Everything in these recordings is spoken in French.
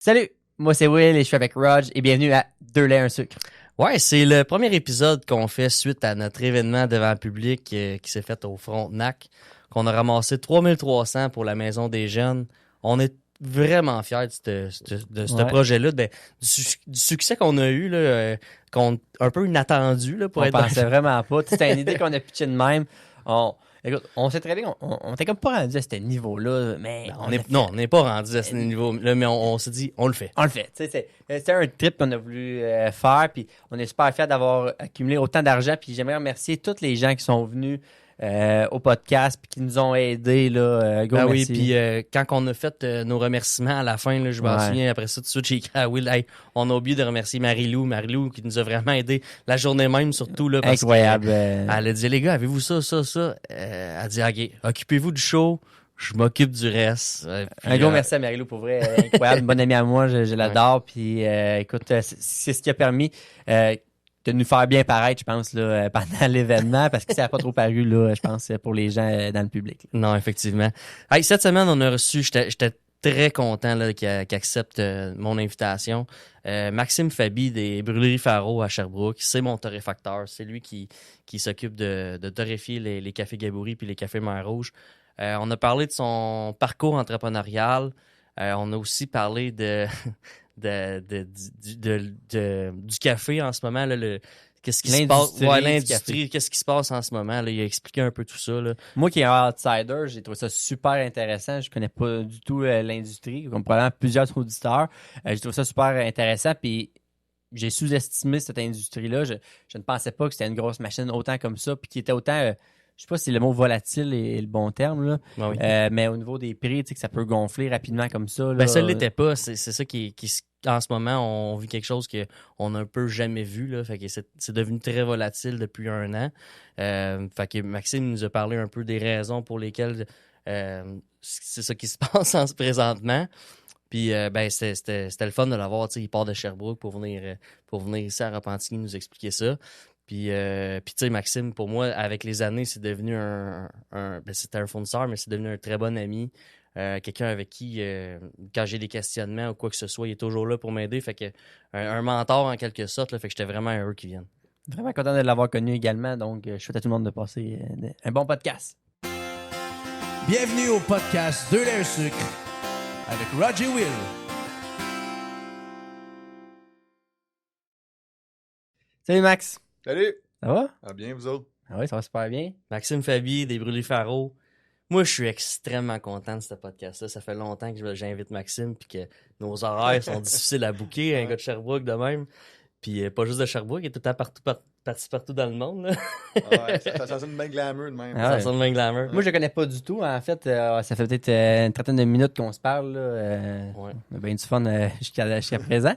Salut, moi c'est Will et je suis avec Rog et bienvenue à Deux laits, un sucre. Ouais, c'est le premier épisode qu'on fait suite à notre événement devant le public qui s'est fait au Frontenac, qu'on a ramassé 3300 pour la Maison des Jeunes. On est vraiment fiers de ce Ouais. projet-là, du succès qu'on a eu, là, un peu inattendu là, pour On être pensait vraiment pas. C'était une idée qu'on a pitché de même. Écoute, on s'est très bien, on était comme pas rendu à ce niveau-là, mais Ben, on l'a fait. non, on n'est pas rendu à ce niveau-là, mais on s'est dit, on le fait. On le fait. Tu sais, c'était un trip qu'on a voulu faire, puis on est super fiers d'avoir accumulé autant d'argent. Puis j'aimerais remercier tous les gens qui sont venus au podcast puis qui nous ont aidés. Là, gros Ben oui, merci. puis quand on a fait nos remerciements à la fin, là, je m'en Ouais. souviens, après ça, tout de suite, j'ai écrit à Will, hey, on a oublié de remercier Marie-Lou qui nous a vraiment aidé la journée même, surtout, là, parce Incroyable. elle a dit, les gars, avez-vous ça? Elle a dit, OK, occupez-vous du show, je m'occupe du reste. Un gros merci à Marie-Lou, pour vrai. Incroyable, une bonne amie à moi, je l'adore. Puis écoute, c'est ce qui a permis de nous faire bien paraître, je pense, là, pendant l'événement, parce que ça n'a pas trop paru, là, je pense, pour les gens dans le public. Là. Non, effectivement. Hey, cette semaine, on a reçu, j'étais très content là, qu'il accepte mon invitation. Maxime Fabi des Brûleries Faro à Sherbrooke, c'est mon torréfacteur. C'est lui qui s'occupe de torréfier les cafés Gaboury puis les cafés Mer Rouge. On a parlé de son parcours entrepreneurial. On a aussi parlé du café en ce moment, là, qu'est-ce qui se passe? L'industrie Ouais, du l'industrie, qu'est-ce qui se passe en ce moment? Là, il a expliqué un peu tout ça. Là. Moi qui est un outsider, j'ai trouvé ça super intéressant. Je connais pas du tout l'industrie, comme probablement plusieurs auditeurs. J'ai trouvé ça super intéressant, puis j'ai sous-estimé cette industrie-là. Je ne pensais pas que c'était une grosse machine autant comme ça, puis qui était autant, je sais pas si le mot volatile est le bon terme, là. Ben oui. Mais au niveau des prix, tu sais, que ça peut gonfler rapidement comme ça. Là. Ben, ça ne l'était pas. C'est ça en ce moment, on vit quelque chose qu'on n'a un peu jamais vu. Là. Fait que c'est devenu très volatile depuis un an. Fait que Maxime nous a parlé un peu des raisons pour lesquelles c'est ça qui se passe présentement. Puis ben c'était le fun de l'avoir. Il part de Sherbrooke pour venir ici à Repentigny nous expliquer ça. Puis tu sais, Maxime, pour moi, avec les années, c'est devenu ben, c'était un fournisseur, mais c'est devenu un très bon ami. Quelqu'un avec qui, quand j'ai des questionnements ou quoi que ce soit, il est toujours là pour m'aider. Fait que un mentor en quelque sorte. Là, fait que j'étais vraiment heureux qu'il vienne. Vraiment content de l'avoir connu également. Donc, je souhaite à tout le monde de passer un bon podcast. Bienvenue au podcast Deux laits, un sucre avec Roger Will. Salut Max, Salut! ça va? Ah bien, vous autres? Ah oui, ça va super bien. Maxime Fabi, des Brûlés Faro. Moi, je suis extrêmement content de ce podcast-là. Ça fait longtemps que j'invite Maxime puis que nos horaires sont difficiles à booker. Un gars de Sherbrooke de même. Puis pas juste de Sherbrooke, il est tout le temps partout dans le monde. Là. Ah ouais, ça sonne bien glamour de même. Ah Ça ouais. sonne bien glamour. Moi, je le connais pas du tout. En fait, ça fait peut-être une trentaine de minutes qu'on se parle. Là. Ouais. On a bien du fun jusqu'à présent.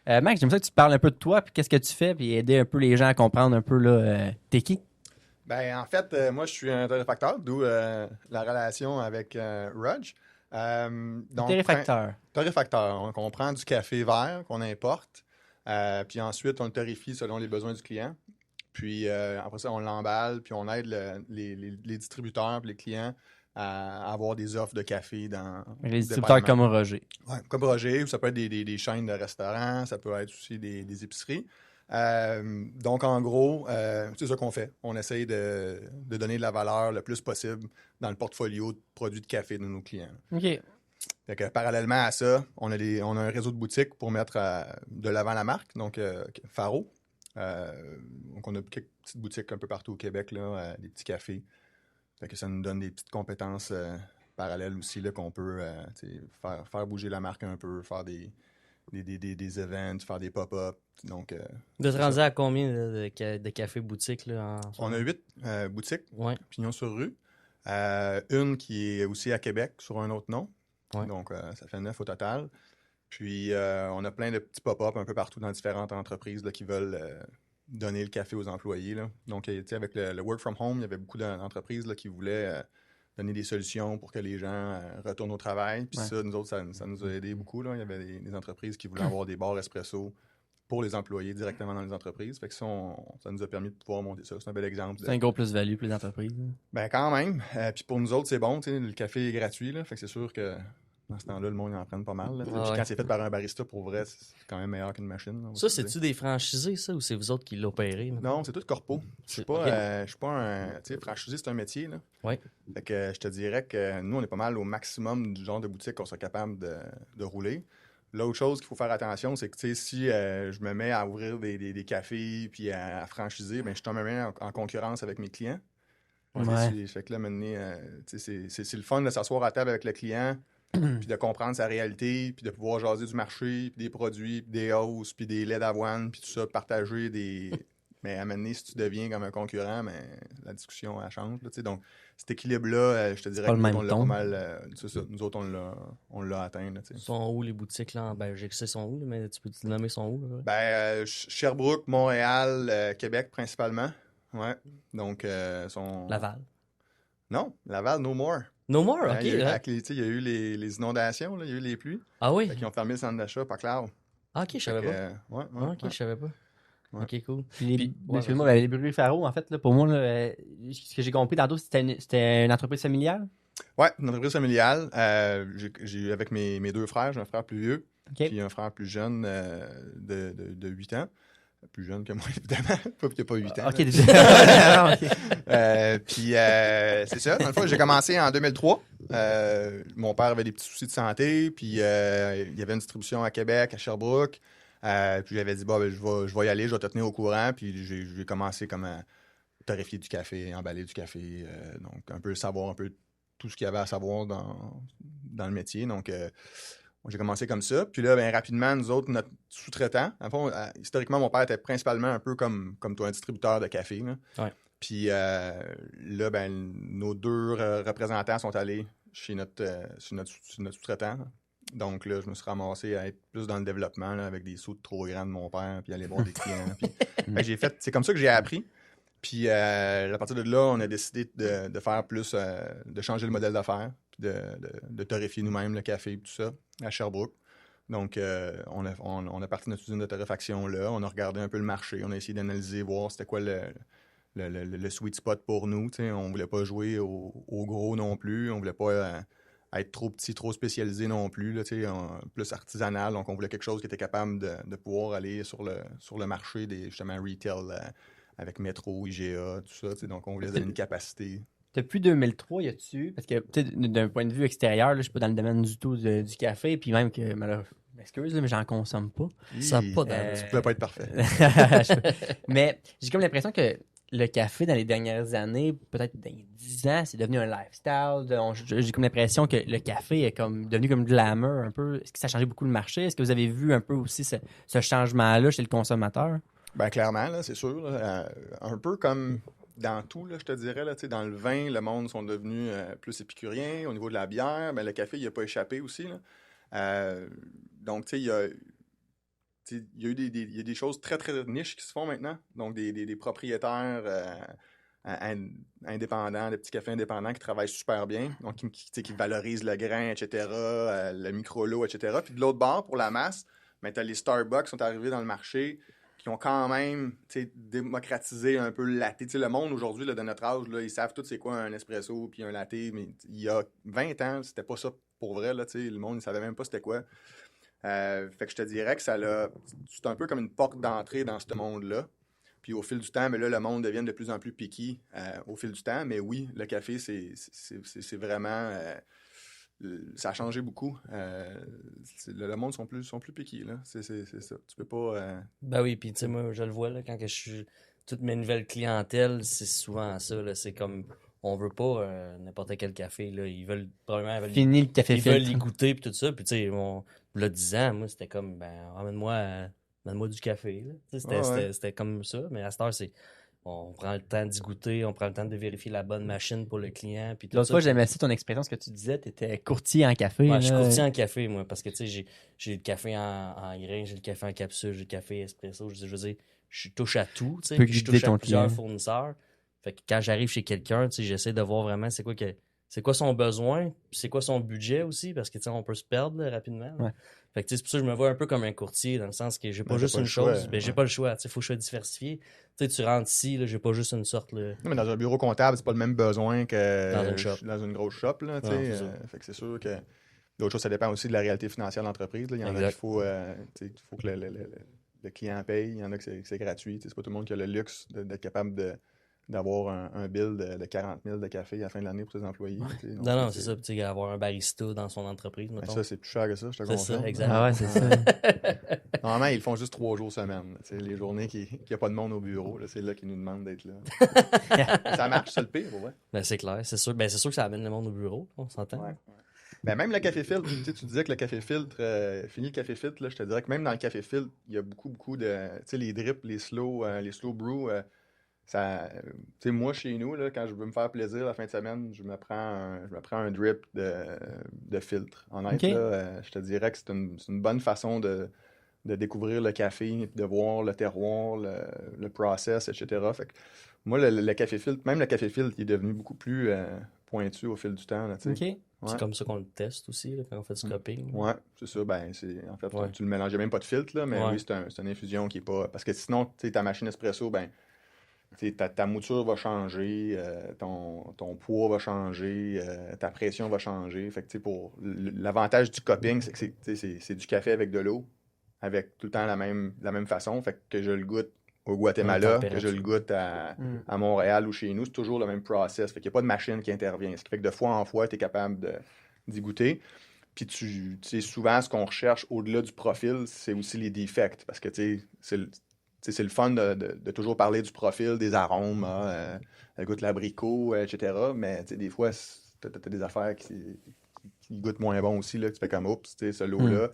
Max, j'aime ça que tu parles un peu de toi, puis qu'est-ce que tu fais, puis aider un peu les gens à comprendre un peu, là, t'es qui? Ben, en fait, moi, je suis un torréfacteur, d'où la relation avec Rog. Donc, Torréfacteur. torréfacteur. Donc, on prend du café vert qu'on importe, puis ensuite, on le torréfie selon les besoins du client. Puis après ça, on l'emballe, puis on aide les distributeurs et les clients à avoir des offres de café dans Les distributeurs comme Roger. Ouais, comme Roger, ou ça peut être des chaînes de restaurants, ça peut être aussi des épiceries. Donc, en gros, c'est ça qu'on fait. On essaye de donner de la valeur le plus possible dans le portfolio de produits de café de nos clients. OK. Fait que, parallèlement à ça, on a un réseau de boutiques pour mettre de l'avant la marque, donc Faro. Donc, on a quelques petites boutiques un peu partout au Québec, là, des petits cafés. Fait que ça nous donne des petites compétences parallèles aussi là, qu'on peut faire bouger la marque un peu, faire des events, faire des pop-up. Donc, Vous êtes c'est rendu ça. à combien de cafés boutiques là, On a 8 boutiques, Ouais. pignon sur rue. Une qui est aussi à Québec sur un autre nom. Ouais. Donc, ça fait 9 au total. Puis, on a plein de petits pop-up un peu partout dans différentes entreprises là, qui veulent donner le café aux employés. Là. Donc, avec le work from home, il y avait beaucoup d'entreprises là, qui voulaient donner des solutions pour que les gens retournent au travail. Puis ça, nous autres, ça nous a aidé beaucoup. Là. Il y avait des entreprises qui voulaient avoir des bars espresso pour les employés directement dans les entreprises. Fait que ça nous a permis de pouvoir monter ça. C'est un bel exemple. C'est un gros plus-value pour les entreprises. Ben quand même. Puis pour nous autres, c'est bon. Le café est gratuit. Là, fait que c'est sûr que Dans ce temps-là, le monde en prenne pas mal. Là, Ah puis ouais. quand c'est fait par un barista, pour vrai, c'est quand même meilleur qu'une machine. Là, on va Ça, se le c'est-tu des franchisés, ça, ou c'est vous autres qui l'opérez? dire. Non, c'est tout corpo. Je suis pas, Ok. je suis pas un... Tu sais, franchisé, c'est un métier. Là. Ouais. Fait que je te dirais que nous, on est pas mal au maximum du genre de boutique qu'on soit capable de rouler. L'autre chose qu'il faut faire attention, c'est que tu sais, si je me mets à ouvrir des cafés puis à franchiser, ben, je tomberais en concurrence avec mes clients. Ouais. Fait que là, maintenant, tu sais, c'est le fun de s'asseoir à table avec le client, puis de comprendre sa réalité, puis de pouvoir jaser du marché, puis des produits, puis des hausses, puis des laits d'avoine, puis tout ça, partager des... Mais à un moment donné, si tu deviens comme un concurrent, ben, la discussion, elle change. Là, tu sais. Donc, cet équilibre-là, je te dirais Pas que le nous, même on l'a ton. pas mal... c'est ça, nous autres, on l'a atteint. Là, tu sais. Ils sont où les boutiques là en Belgique? C'est sont où, là, mais tu peux te nommer sont où? Là? Ben, Sherbrooke, Montréal, Québec principalement. Ouais. Donc, sont... Laval. Non, Laval, no more. No more, Hein, ok. il y a eu, Là. avec les, tu sais, il y a eu les inondations, là, il y a eu les pluies. Ah oui? Fait qu'ils ont fermé le centre d'achat, pas clair. Ah, ok, je savais pas. Ouais, Ah, ok, je savais pas. Ouais. Ok, cool. Excuse-moi, vas-y. les bruits Faro, en fait, là, pour moi, là, ce que j'ai compris tantôt, c'était une entreprise familiale. Ouais, une entreprise familiale. J'ai eu avec mes deux frères, j'ai un frère plus vieux, OK. puis un frère plus jeune de 8 ans. Plus jeune que moi, évidemment. Pas qu'il n'y a pas 8 ans. OK, là. déjà. OK. Puis c'est ça. Dans le fond, j'ai commencé en 2003. Mon père avait des petits soucis de santé, puis il y avait une distribution à Québec, à Sherbrooke. Puis j'avais dit, bah, ben, je vais y aller, je vais te tenir au courant. Puis j'ai commencé comme à torréfier du café, emballer du café. Donc, un peu savoir un peu tout ce qu'il y avait à savoir dans le métier. Donc, j'ai commencé comme ça. Puis là, ben, rapidement, nous autres, notre sous-traitant, en fond, historiquement, mon père était principalement un peu comme toi, un distributeur de café. Là. Ouais. Puis là, ben, nos deux représentants sont allés chez sur notre sous-traitant. Donc là, je me suis ramassé à être plus dans le développement là, avec des sous trop grands de mon père, puis aller voir des clients. Puis, ben, c'est comme ça que j'ai appris. Puis à partir de là, on a décidé de faire plus, de changer le modèle d'affaires, puis de torréfier nous-mêmes le café et tout ça à Sherbrooke. Donc, on a parti notre usine de torréfaction là, on a regardé un peu le marché, on a essayé d'analyser, voir c'était quoi le sweet spot pour nous. T'sais. On ne voulait pas jouer au gros non plus, on ne voulait pas être trop petit, trop spécialisé non plus, là, plus artisanal. Donc, on voulait quelque chose qui était capable de pouvoir aller sur le marché des justement retail avec Metro, IGA, tout ça. Donc, on voulait donner une capacité. Depuis 2003, y a-tu, parce que tu sais, d'un point de vue extérieur, là, je suis pas dans le domaine du tout du café, puis même que, excuse, là, mais j'en consomme pas. Ça a pas Ça pouvait pas être parfait. Mais j'ai comme l'impression que le café, dans les dernières années, peut-être dans les 10 ans, c'est devenu un lifestyle. J'ai comme l'impression que le café est comme devenu comme glamour un peu. Est-ce que ça a changé beaucoup le marché? Est-ce que vous avez vu un peu aussi ce changement-là chez le consommateur? Ben clairement, là, c'est sûr. Là, un peu comme dans tout, là, je te dirais. Là, dans le vin, le monde sont devenus plus épicuriens. Au niveau de la bière, ben, le café, il n'a pas échappé aussi. Là. Donc, tu sais, il y a eu des choses très, très niches qui se font maintenant. Donc, des propriétaires indépendants, des petits cafés indépendants qui travaillent super bien, donc qui valorisent le grain, etc., le micro-lot, etc. Puis de l'autre bord, pour la masse, ben, tu as les Starbucks qui sont arrivés dans le marché, qui ont quand même démocratisé un peu le latte. T'sais, le monde aujourd'hui, là, de notre âge, là, ils savent tout c'est quoi un espresso puis un latte, mais il y a 20 ans, c'était pas ça pour vrai. Là, le monde ne savait même pas c'était quoi. Fait que je te dirais que c'est un peu comme une porte d'entrée dans ce monde-là. Puis au fil du temps, mais là, le monde devient de plus en plus picky au fil du temps. Mais oui, le café, c'est vraiment... ça a changé beaucoup. Le monde sont plus piqués, là. C'est ça. Tu peux pas... Ben oui, puis tu sais, moi, je le vois, là, quand que je suis... Toutes mes nouvelles clientèles, c'est souvent ça, là. C'est comme... On veut pas n'importe quel café, là. Ils veulent, probablement... Fini le café ils filtre. veulent y goûter, puis tout ça. Puis tu sais, là, 10 ans, moi, c'était comme, ben, ramène-moi du café, là. Tu sais, c'était comme ça. Mais à cette heure, c'est... On prend le temps d'y goûter, on prend le temps de vérifier la bonne machine pour le client. Puis tout L'autre ça. fois, j'aimais ça ton expression, ce que tu disais, tu étais courtier en café. Ouais, là. je suis courtier en café, moi, parce que, tu sais, j'ai le café en grains, j'ai le café en capsule, j'ai le café espresso. Je veux dire, je touche à tout, tu sais, Tu peux puis je guider touche ton à plusieurs client. fournisseurs. Fait que quand j'arrive chez quelqu'un, tu sais, j'essaie de voir vraiment c'est quoi son besoin, puis c'est quoi son budget aussi, parce que, tu sais, on peut se perdre là, rapidement. Là. Ouais. Fait que, tu sais, c'est pour ça que je me vois un peu comme un courtier, dans le sens que j'ai pas Ben, juste j'ai pas une le choix, chose, ben, j'ai ouais. pas le choix, tu sais, faut que je sois diversifié. Tu sais, tu rentres ici, là, j'ai pas juste une sorte, là. Non, mais dans un bureau comptable, c'est pas le même besoin que Dans une shop. dans une grosse shop. Là, Non, c'est ça. fait que c'est sûr que L'autre chose, ça dépend aussi de la réalité financière de l'entreprise. Là. Il y en a Exact. qu'il faut que le client paye. Il y en a que c'est gratuit. C'est pas tout le monde qui a le luxe d'être capable d'avoir un bill de 40 000 de café à la fin de l'année pour ses employés. Donc, Non, c'est ça. Tu sais, avoir un barista dans son entreprise, ben mettons. ça, c'est plus cher que ça, je te C'est ça, confirme. exact. Ah ouais, c'est ça. Normalement, ils le font juste 3 jours semaine. Les journées qu'il n'y a pas de monde au bureau, là, c'est là qu'ils nous demandent d'être là. Ça marche, c'est le pire, ouais. Ben, c'est clair, c'est sûr. Ben, c'est sûr que ça amène le monde au bureau, on s'entend. Ouais. Ben, même le café filtre, tu disais que le café filtre, fini le café filtre, là, je te dirais que même dans le café filtre, il y a beaucoup de, tu sais, les drips, les slow brew, moi, chez nous, là, quand je veux me faire plaisir la fin de semaine, je me prends un drip de filtre. Honnête, Ok. là, je te dirais que c'est une bonne façon de découvrir le café, de voir le terroir, le process, etc. Fait que moi, le café filtre, même le café filtre, il est devenu beaucoup plus pointu au fil du temps. Là, tu sais. OK. C'est Ouais. comme ça qu'on le teste aussi, là, quand on fait du cupping. Ouais, c'est ça. Ben, en fait, Ouais. tu le mélanges même pas de filtre, là, mais Ouais. oui, c'est une infusion qui est pas. Parce que sinon, tu sais, ta machine espresso, ben, tu sais, ta mouture va changer, ton poids va changer, ta pression va changer. Fait que, tu sais, l'avantage du cupping, c'est que c'est du café avec de l'eau, avec tout le temps la même façon. Fait que je le goûte au Guatemala, que je le goûte à Montréal ou chez nous, c'est toujours le même process. Fait qu'il n'y a pas de machine qui intervient. Ce qui fait que de fois en fois, tu es capable d'y goûter. Puis tu sais, souvent, ce qu'on recherche au-delà du profil, c'est aussi les defects. Parce que tu sais, c'est le fun de toujours parler du profil, des arômes, elle goûte l'abricot, etc. Mais tu sais, des fois, tu as des affaires qui goûtent moins bon aussi. Là, tu fais comme, oups, tu sais, ce lot-là.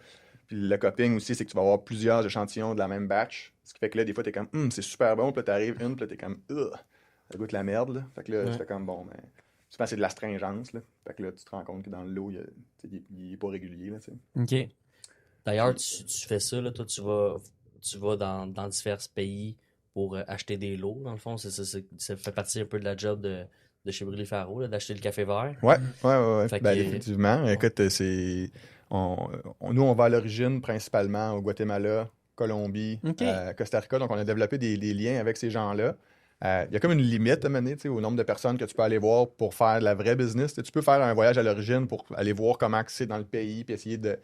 Puis le cupping aussi, c'est que tu vas avoir plusieurs échantillons de la même batch. Ce qui fait que là, des fois, t'es comme, c'est super bon. Puis là, t'arrives une, puis là, t'es comme, ça goûte la merde. Là. Fait que là, tu fais comme, bon, ben, souvent, c'est de l'astringence. Là. Fait que là, tu te rends compte que dans le lot, il est pas régulier. Là, tu sais. OK. D'ailleurs, tu fais ça, là, toi, tu vas dans divers pays pour acheter des lots, dans le fond. Ça fait partie un peu de la job de chez Brûlé Faro, là, d'acheter le café vert. Ouais. Fait Ben, que- effectivement. Écoute, nous, on va à l'origine principalement au Guatemala, Colombie, OK. Costa Rica. Donc, on a développé des liens avec ces gens-là. Il y a comme une limite à mener, au nombre de personnes que tu peux aller voir pour faire de la vraie business. Tu peux faire un voyage à l'origine pour aller voir comment c'est dans le pays, puis essayer de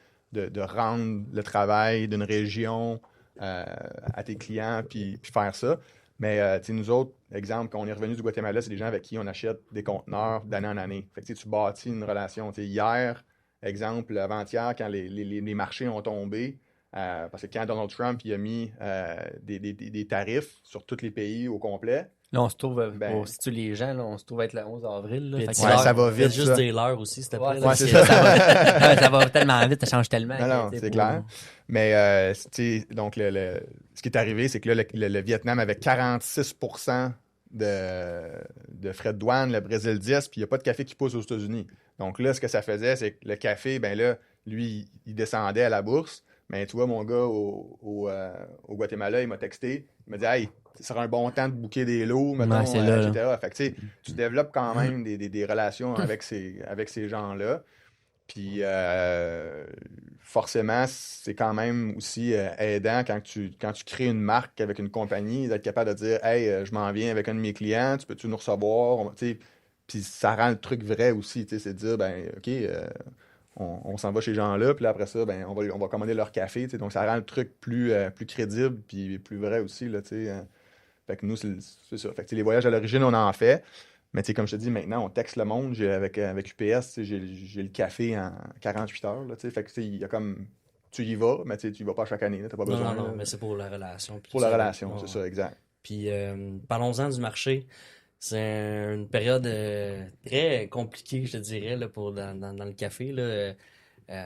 rendre le travail d'une région à tes clients, puis faire ça. Mais nous autres, exemple, quand on est revenu du Guatemala, c'est des gens avec qui on achète des conteneurs d'année en année. Fait que tu bâtis une relation. Hier, exemple, avant-hier, quand les marchés ont tombé, parce que quand Donald Trump il a mis des tarifs sur tous les pays au complet, Là, on se trouve, Ben- pour situer les gens, là, on se trouve être le 11 avril. Là, Puis fait que dis-leur- Ouais, ça va fais vite, juste ça. dire l'heure aussi, s'il te plaît. Ouais, là, Ouais, c'est ça, ça. ça va tellement vite, ça change tellement. Non, que, tu sais, c'est pour- clair. Mais donc ce qui est arrivé, c'est que là, le Vietnam avait 46% de frais de douane, le Brésil 10, puis il n'y a pas de café qui pousse aux États-Unis. Donc là, ce que ça faisait, c'est que le café, ben là, lui, il descendait à la bourse. Mais tu vois, mon gars au Guatemala, il m'a texté. Il m'a dit, hey, ce sera un bon temps de booker des lots, mettons, Ouais, c'est là, là. etc. Fait que tu sais, tu développes quand même des relations avec ces gens-là. Puis forcément, c'est quand même aussi aidant quand tu crées une marque avec une compagnie, d'être capable de dire, hey, je m'en viens avec un de mes clients, tu peux-tu nous recevoir? Tu sais, puis ça rend le truc vrai aussi, tu sais, c'est de dire, ben, OK, on s'en va chez les gens-là, puis là, après ça, ben, on va commander leur café, tu sais, donc ça rend le truc plus crédible, puis plus vrai aussi, là, tu sais. Fait que nous, c'est ça. Fait que tu sais, les voyages à l'origine, on en fait. Mais tu sais, comme je te dis, maintenant, on texte le monde. Avec UPS, tu sais, j'ai le café en 48 heures. Là, tu sais. Fait que tu sais, il y a comme. Tu y vas, mais tu y vas pas chaque année. Tu n'as pas Non, besoin. non, là. mais c'est pour la relation. puis Pour tout la ça, relation, là. c'est ça, exact. Puis parlons-en du marché. C'est une période très compliquée, je te dirais, là, dans le café. Là.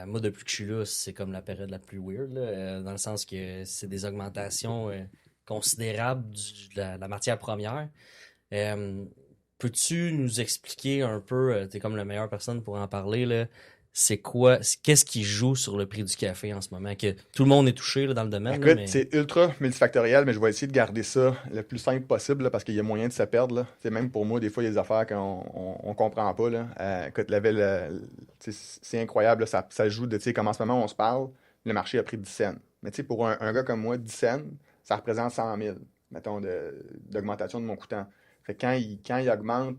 Moi, depuis que je suis là, c'est comme la période la plus weird, là, dans le sens que c'est des augmentations considérables de la matière première. Peux-tu nous expliquer un peu, t'es comme la meilleure personne pour en parler, là, qu'est-ce qui joue sur le prix du café en ce moment? Que tout le monde est touché là, dans le domaine. là, Écoute, mais... c'est ultra multifactoriel, mais je vais essayer de garder ça le plus simple possible là, parce qu'il y a moyen de se perdre. Là. Tu sais, même pour moi, des fois, il y a des affaires qu'on comprend pas. Là. Écoute, tu sais, c'est incroyable. Là, ça joue de, tu sais, comme en ce moment, on se parle, le marché a pris 10 cents. Mais tu sais, pour un gars comme moi, 10 cents, ça représente 100 000, mettons, d'augmentation de mon coûtant. Fait que quand il augmente,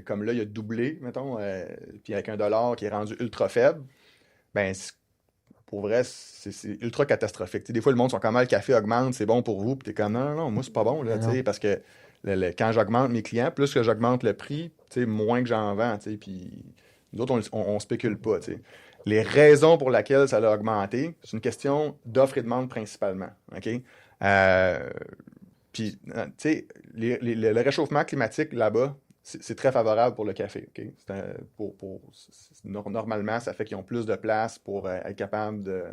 comme là, il a doublé, mettons, puis avec $1 qui est rendu ultra faible, ben, pour vrai, c'est ultra catastrophique. T'sais, des fois, le monde sont comme, le café augmente, c'est bon pour vous. Puis t'es comme, non, moi, c'est pas bon, là, parce que quand j'augmente mes clients, plus que j'augmente le prix, moins que j'en vends. Puis nous autres, on spécule pas. T'sais. Les raisons pour lesquelles ça a augmenté, c'est une question d'offre et demande principalement. OK? Puis, tu sais, le réchauffement climatique là-bas, c'est très favorable pour le café. Okay? Normalement, ça fait qu'ils ont plus de place pour être capable de...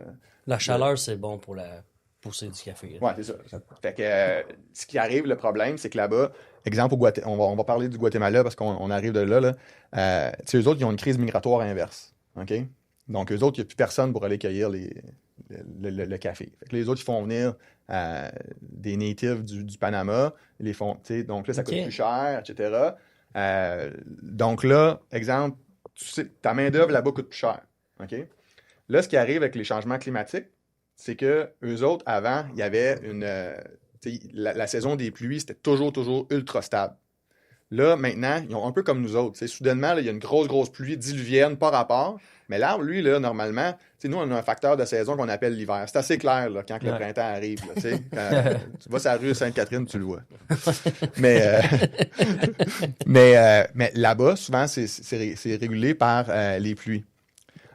La chaleur, c'est bon pour la poussée du café. Oui, c'est ça. Fait que ce qui arrive, le problème, c'est que là-bas, exemple, on va parler du Guatemala parce qu'on arrive de là. Tu sais, eux autres, ils ont une crise migratoire inverse. OK? Donc, eux autres, il n'y a plus personne pour aller cueillir le café. Fait que les autres, ils font venir des natives du Panama. Ils les font, donc là, ça coûte plus cher, etc. Donc là, exemple, tu sais, ta main-d'œuvre là-bas coûte plus cher. OK? Là, ce qui arrive avec les changements climatiques, c'est que eux autres, avant, il y avait la saison des pluies, c'était toujours ultra stable. Là, maintenant, ils ont un peu comme nous autres. Soudainement, là, il y a une grosse pluie diluvienne par rapport. Mais l'arbre, lui, là, normalement, nous, on a un facteur de saison qu'on appelle l'hiver. C'est assez clair là, quand le printemps arrive. Là, tu vas sur la rue Sainte-Catherine, tu le vois. mais là-bas, souvent, c'est régulé par les pluies.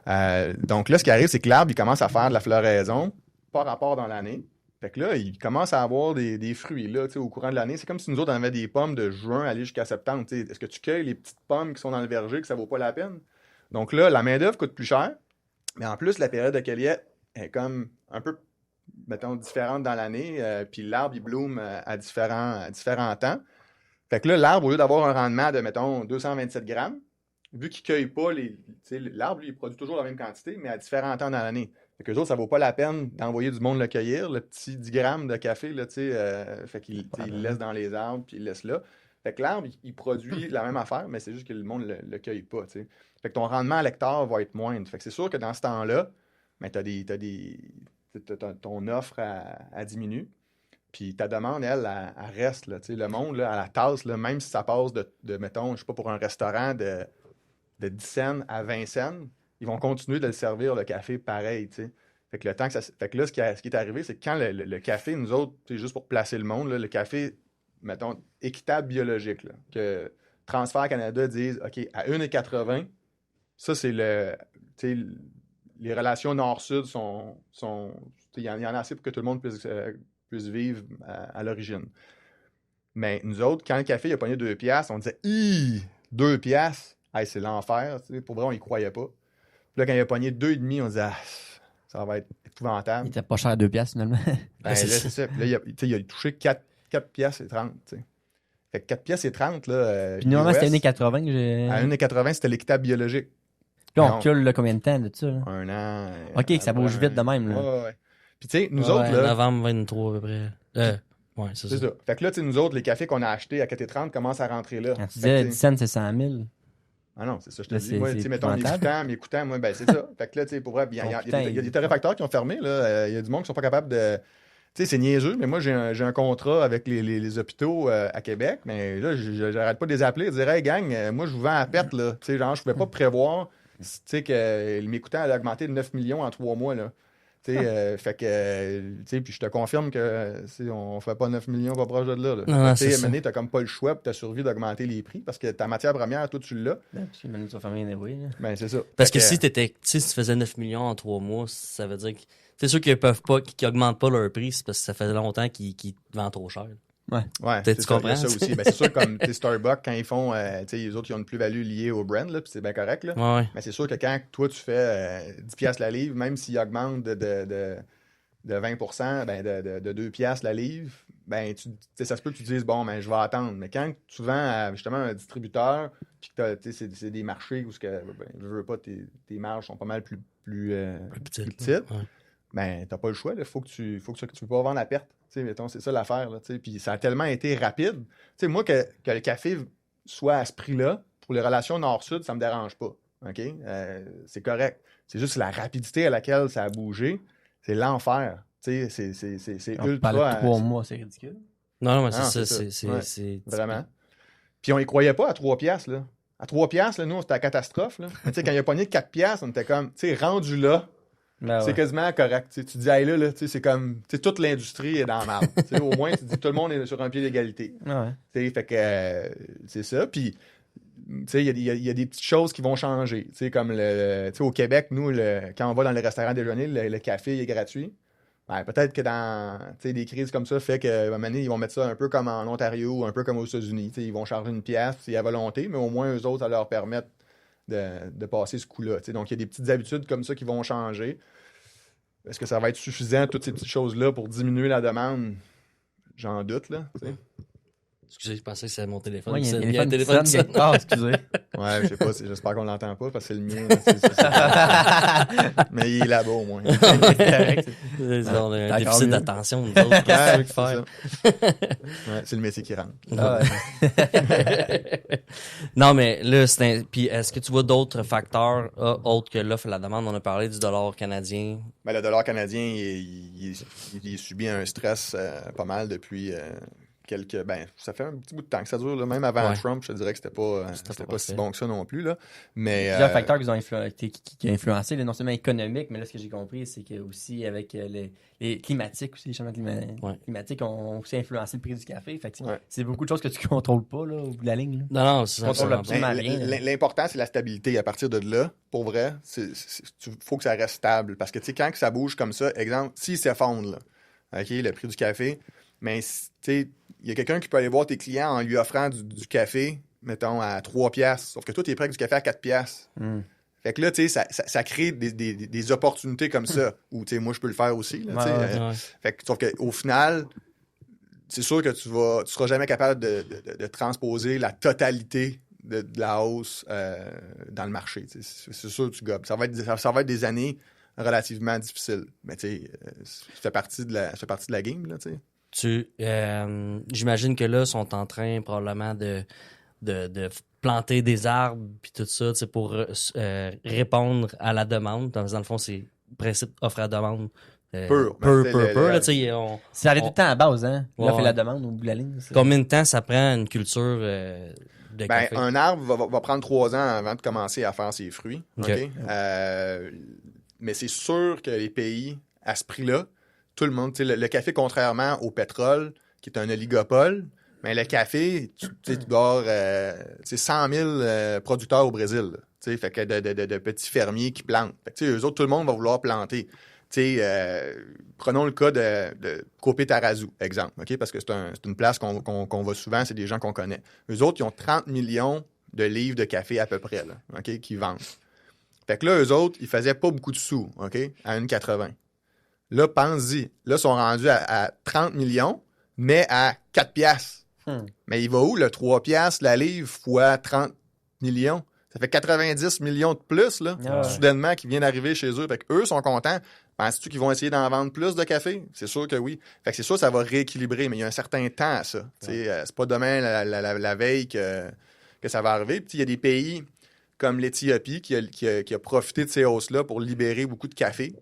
Donc là, ce qui arrive, c'est que l'arbre, il commence à faire de la floraison par rapport dans l'année. Fait que là, il commence à avoir des fruits là, au courant de l'année. C'est comme si nous autres, on avait des pommes de juin aller jusqu'à septembre. Est-ce que tu cueilles les petites pommes qui sont dans le verger que ça vaut pas la peine? Donc là, la main-d'œuvre coûte plus cher, mais en plus, la période de cueillette est comme un peu, mettons, différente dans l'année. Puis l'arbre, il bloom à différents temps. Fait que là, l'arbre, au lieu d'avoir un rendement de, mettons, 227 grammes, vu qu'il ne cueille pas, l'arbre, lui, il produit toujours la même quantité, mais à différents temps dans l'année. Fait qu'eux autres, ça vaut pas la peine d'envoyer du monde le cueillir, le petit 10 grammes de café, là, fait qu'il le laisse dans les arbres, puis il le laisse là. Fait que l'arbre, il produit la même affaire, mais c'est juste que le monde le cueille pas, t'sais. Fait que ton rendement à l'hectare va être moindre. Fait que c'est sûr que dans ce temps-là, ben, ton offre, elle diminue. Puis ta demande, elle reste, là, le monde, là, à la tasse, là, même si ça passe de, mettons, je sais pas, pour un restaurant de 10 cents à 20 cents, ils vont continuer de le servir, le café, pareil, tu sais. Fait que le temps que ça... Fait que là, ce qui est arrivé, c'est que quand le café, nous autres, c'est juste pour placer le monde, là, le café, mettons, équitable biologique, là, que Transfert Canada dise, OK, à 1,80, ça, c'est le... Tu sais, les relations nord-sud sont il y en a assez pour que tout le monde puisse vivre à l'origine. Mais nous autres, quand le café il a pogné 2 piastres, on disait, 2 piastres? Hey, c'est l'enfer. Pour vrai, on y croyait pas. Puis là, quand il a pogné 2,5, on disait, ça va être épouvantable. Il était pas cher à 2 piastres, finalement. Ben, là, c'est ça. Puis là, il a touché 4 piastres et 30. T'sais. Fait que 4 piastres et 30, là. Puis normalement, c'était 1,80 que j'ai. À 1,80, c'était l'équitable biologique. Puis on recule là, combien de temps de ça? Là? 1 an. OK, ça bouge vite de même. Là. Ouais. Puis tu sais, nous autres, là. Novembre 23 à peu près. Ouais, c'est ça. Fait que là, tu sais, nous autres, les cafés qu'on a achetés à 4,30 commencent à rentrer là. Quand tu disais 10 cents, c'est 100 000. Ah non, c'est ça, je te là, dis. Moi, tu sais, mettons, m'écoutant, moi, ben, c'est ça. Fait que là, tu sais, pour vrai, il y a des torréfacteurs qui ont fermé, là. Il y a du monde qui sont pas capables de. Tu sais, c'est niaiseux, mais moi, j'ai un contrat avec les hôpitaux à Québec, mais là, j'arrête pas de les appeler, de dire, hey, gang, moi, je vous vends à perte, là. Tu sais, genre, je pouvais pas prévoir, tu sais, que m'écoutant allait augmenter de 9 millions en 3 mois, là. Tu sais, fait que, tu sais, puis je te confirme que on fait pas 9 millions pas proche de là. Non, tu sais, à un t'as comme pas le choix pour ta survie d'augmenter les prix parce que ta matière première, toi, tu l'as. Puis maintenant, tu vas fermer les bruits. Ben, c'est ça. Parce que si tu faisais 9 millions en 3 mois, ça veut dire que c'est sûr qu'ils peuvent pas, qu'ils augmentent pas leur prix, c'est parce que ça fait longtemps qu'ils vendent trop cher. Ouais, tu comprends ça aussi. Ben, c'est sûr, comme Starbucks, quand ils font, les autres, ils ont une plus-value liée au brand, là, puis c'est bien correct. Là. Ouais. Mais c'est sûr que quand toi, tu fais 10 piastres la livre, même s'ils augmentent de 20%, ben de 2 piastres la livre, ben, ça se peut que tu dises, bon, ben, je vais attendre. Mais quand tu vends à justement un distributeur, puis que c'est des marchés où je veux pas, tes marges sont pas mal plus petites, ben, t'as pas le choix. Il faut que tu peux pas vendre à perte. Mettons, c'est ça l'affaire. Puis ça a tellement été rapide. T'sais, moi, que le café soit à ce prix-là, pour les relations nord-sud, ça me dérange pas. OK? C'est correct. C'est juste la rapidité à laquelle ça a bougé. C'est l'enfer. C'est ultra... Parle de 3 mois, c'est ridicule. Non, mais c'est ça. C'est vraiment. Puis on y croyait pas à 3 piastres, là. À 3 piastres, là, nous, c'était la catastrophe. Là. Mais tu sais, quand il a pogné 4 piastres, on était comme, tu sais, rendu là, Ben c'est ouais. quasiment correct. Tu sais, tu dis, hey, là, tu sais, c'est comme, tu sais, toute l'industrie est dans la marde. Tu sais, au moins, tu dis, tout le monde est sur un pied d'égalité. Ouais. Tu sais, fait que, c'est ça. Puis, tu sais, il y a des petites choses qui vont changer. Tu sais, comme, tu sais, au Québec, nous, quand on va dans les restaurants déjeuner, le café est gratuit. Ben, peut-être que dans des crises comme ça, fait qu'à un moment donné, ils vont mettre ça un peu comme en Ontario, un peu comme aux États-Unis. T'sais, ils vont charger une pièce c'est à volonté, mais au moins, eux autres, ça leur permet de passer ce coup-là. Donc, il y a des petites habitudes comme ça qui vont changer. Est-ce que ça va être suffisant, toutes ces petites choses-là, pour diminuer la demande? J'en doute, là. T'sais. Excusez, je pensais que c'était mon téléphone. Ouais, il y a un Il y a un téléphone téléphone qui qui sonne quelque part, excusez. Ouais, je sais pas, j'espère qu'on l'entend pas, parce que c'est le mien. Là, mais il est là-bas, au moins. sonne. On a un Encore déficit mieux. d'attention, nous autres. Qu'est-ce que tu veux c'est faire? ça. Ouais, c'est le métier qui rentre. Ah ouais. Non, mais là, puis est-ce que tu vois d'autres facteurs autres que l'offre et la demande? On a parlé du dollar canadien. Ben, le dollar canadien, il subit un stress pas mal depuis Ben, ça fait un petit bout de temps que ça dure. Là. Même avant Ouais. Trump, je te dirais que c'était pas si parfait. bon que ça non plus. Là. Mais, Plusieurs facteurs qui ont qui ont influencé, là, non seulement économique, mais là, ce que j'ai compris, c'est que aussi avec les climatiques aussi, les changements climatiques ont aussi influencé le prix du café. Fait que c'est beaucoup de choses que tu contrôles pas là, au bout de la ligne. Là. Non, c'est ça. Contrôle absolument pas. absolument rien. l'important, c'est la stabilité. À partir de là, pour vrai, il faut que ça reste stable. Parce que tu sais, quand que ça bouge comme ça, exemple, s'il s'effondre, là, OK, le prix du café, mais tu sais, il y a quelqu'un qui peut aller voir tes clients en lui offrant du café, mettons, à 3 piastres. Sauf que toi, tu es prêt avec du café à 4 piastres. Fait que là, tu sais, ça crée des opportunités comme ça. Ou, tu sais, moi, je peux le faire aussi. Là, Ouais. Fait que, sauf qu'au final, c'est sûr que tu seras jamais capable de transposer la totalité de la hausse dans le marché. C'est sûr que tu gobes. Ça va être des années relativement difficiles. Mais tu sais, ça fait partie de la game, là, tu sais. J'imagine que là, ils sont en train probablement de planter des arbres puis tout ça, pour répondre à la demande. Dans le fond, c'est le principe offre à demande. Pur. Là, C'est arrêté tout le temps à base, hein? L'offre Ouais. et la demande au bout de la ligne. Combien de temps ça prend une culture de café? Un arbre va prendre 3 ans avant de commencer à faire ses fruits. OK. OK? Mais c'est sûr que les pays, à ce prix-là, tout le monde, le café, contrairement au pétrole, qui est un oligopole, mais le café, tu dois avoir 100 000 producteurs au Brésil. Fait que de petits fermiers qui plantent. Fait que, eux autres, tout le monde va vouloir planter. Prenons le cas de Copé Tarazu, exemple, okay? Parce que c'est une place qu'on va souvent, c'est des gens qu'on connaît. Eux autres, ils ont 30 millions de livres de café à peu près, là, okay? Qu'ils vendent. Fait que là, eux autres, ils faisaient pas beaucoup de sous, okay? À 1,80. Là, pense-y. Là, ils sont rendus à 30 millions, mais à 4 piastres. Mais il va où, le 3 piastres, la livre, fois 30 millions? Ça fait 90 millions de plus, là, soudainement, qui viennent d'arriver chez eux. Fait qu'eux sont contents. Penses-tu qu'ils vont essayer d'en vendre plus de café? C'est sûr que oui. Fait que c'est sûr que ça va rééquilibrer, mais il y a un certain temps à ça. C'est pas demain, la veille, que ça va arriver. Puis il y a des pays comme l'Éthiopie qui a profité de ces hausses-là pour libérer beaucoup de café.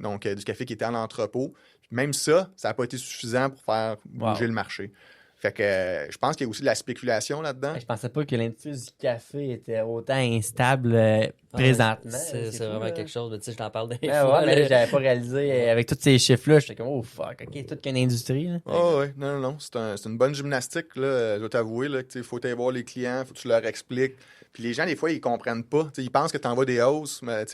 Donc, du café qui était en entrepôt. Même ça n'a pas été suffisant pour faire bouger le marché. Fait que je pense qu'il y a aussi de la spéculation là-dedans. Je pensais pas que l'industrie du café était autant instable présentement. C'est vraiment quelque chose. Tu sais, je t'en parle des fois. fois. Mais j'avais pas réalisé avec tous ces chiffres-là. J'étais comme, oh fuck, ok, toute qu'une industrie. Oui. Non. C'est une bonne gymnastique, là, je dois t'avouer. Il faut aller voir les clients, faut que tu leur expliques. Puis les gens, des fois, ils comprennent pas. T'sais, ils pensent que tu envoies des hausses, mais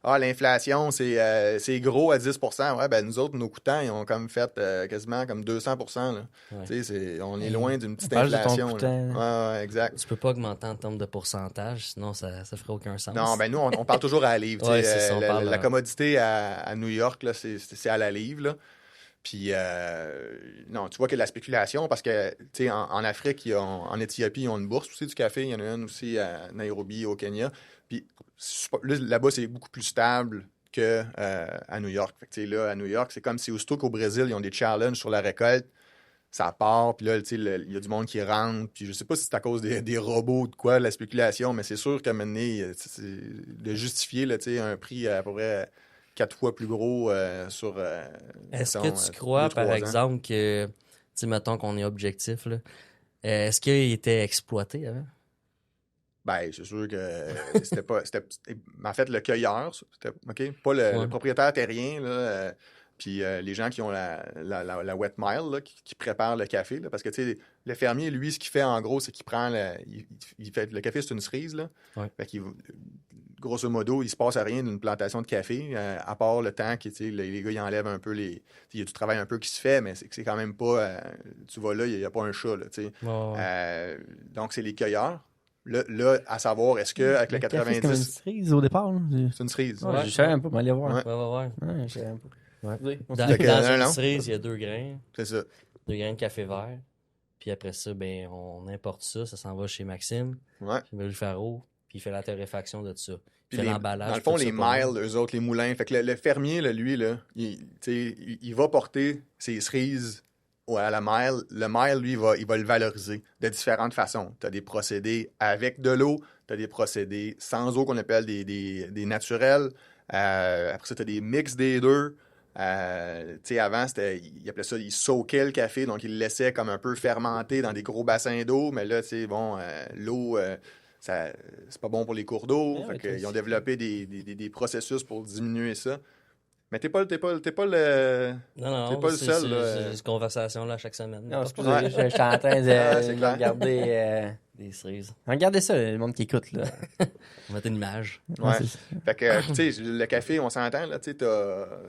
l'inflation, c'est gros à 10 Ouais, ben nous autres, nos coûtants, ils ont comme fait quasiment comme 200 là. Ouais. On est loin d'une petite inflation. Ouais, exact. Tu peux pas augmenter en termes de pourcentage, sinon ça ferait aucun sens. Non, ben nous, on parle toujours à la livre. La commodité à New York, là, c'est à la livre, là. Puis, non, tu vois qu'il y a de la spéculation parce que, tu sais, en Afrique, en Éthiopie, ils ont une bourse aussi du café. Il y en a une aussi à Nairobi, au Kenya. Puis, là-bas, c'est beaucoup plus stable qu'à New York. Fait que, tu sais, là, à New York, c'est comme si aussitôt qu'au Brésil, ils ont des challenges sur la récolte. Ça part, puis là, tu sais, il y a du monde qui rentre. Puis, je sais pas si c'est à cause des robots ou de quoi, de la spéculation, mais c'est sûr qu'à un moment donné, de justifier, là, tu sais, un prix à peu près 4 fois plus gros sur... est-ce que tu crois, par exemple, que, tu sais, mettons qu'on est objectif, là, est-ce qu'il était exploité avant? Ben, c'est sûr que c'était pas. En fait, le cueilleur, c'était, OK? Pas le propriétaire terrien, là. Puis les gens qui ont la wet mile, là, qui préparent le café. Là, parce que, tu sais, le fermier, lui, ce qu'il fait, en gros, c'est qu'il prend. Il fait, le café, c'est une cerise, là. Ouais. Fait qu'il, grosso modo, il se passe à rien d'une plantation de café, à part le temps que, tu sais, les gars, ils enlèvent un peu les. Il y a du travail un peu qui se fait, mais c'est quand même pas. Tu vas là, il n'y a pas un chat, là, tu sais. Donc, c'est les cueilleurs. Là, à savoir, est-ce qu'avec le 90... C'est comme une cerise au départ. Là. C'est une cerise. Ouais, je savais un peu, mais allez voir. Ouais. Je savais un peu. Ouais. Oui, Dans une cerise, il y a 2 grains. C'est ça. 2 grains de café vert. Puis après ça, ben, on importe ça s'en va chez Maxime. Ouais. Chez Louis Faro. Puis il fait la torréfaction de ça. Puis l'emballage. Dans le fond, les miles, eux autres, les moulins. Fait que le fermier, là, lui, là, il va porter ses cerises à la mile. Le mile, lui, il va le valoriser de différentes façons. Tu as des procédés avec de l'eau, tu as des procédés sans eau qu'on appelle des naturels. Après ça, tu as des mix des deux. Avant, il appelait ça, il soquait le café, donc il le laissait comme un peu fermenter dans des gros bassins d'eau. Mais là, l'eau, c'est pas bon pour les cours d'eau. Ils ont développé des processus pour diminuer ça. Mais t'es pas le seul. C'est une conversation là chaque semaine. Non, c'est pas ça. Je suis en train de regarder des cerises. Regardez ça, le monde qui écoute. Là. On va mettre une image. Ouais. Fait que, tu sais, le café, on s'entend, là, tu sais,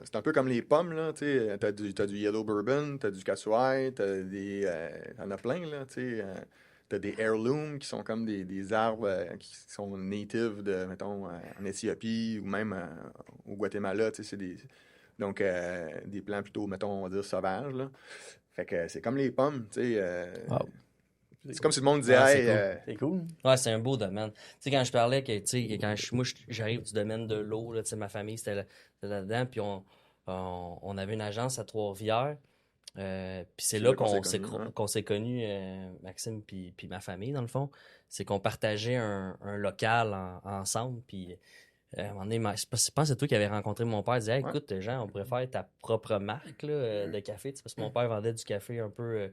c'est un peu comme les pommes, là, tu sais, t'as du yellow bourbon, t'as du Casuai, t'en as plein, là, tu sais. T'as des heirlooms qui sont comme des arbres qui sont natives de, mettons, en Éthiopie ou même au Guatemala, tu sais, donc des plants plutôt, mettons, on va dire sauvages, là. Fait que c'est comme les pommes, tu sais. Wow. C'est comme si le monde disait, c'est cool. Ouais, c'est un beau domaine. Tu sais, quand je parlais que, tu sais, moi, j'arrive du domaine de l'eau, là, tu sais, ma famille, c'était là-dedans, puis on avait une agence à Trois-Rivières. Puis c'est là qu'on s'est connus, Maxime puis ma famille, dans le fond. C'est qu'on partageait un local ensemble. Puis à un moment donné, je pense que c'est toi qui avais rencontré mon père. Il disait, hey, écoute, Jean, on pourrait faire ta propre marque là, de café. Parce que mon père vendait du café un peu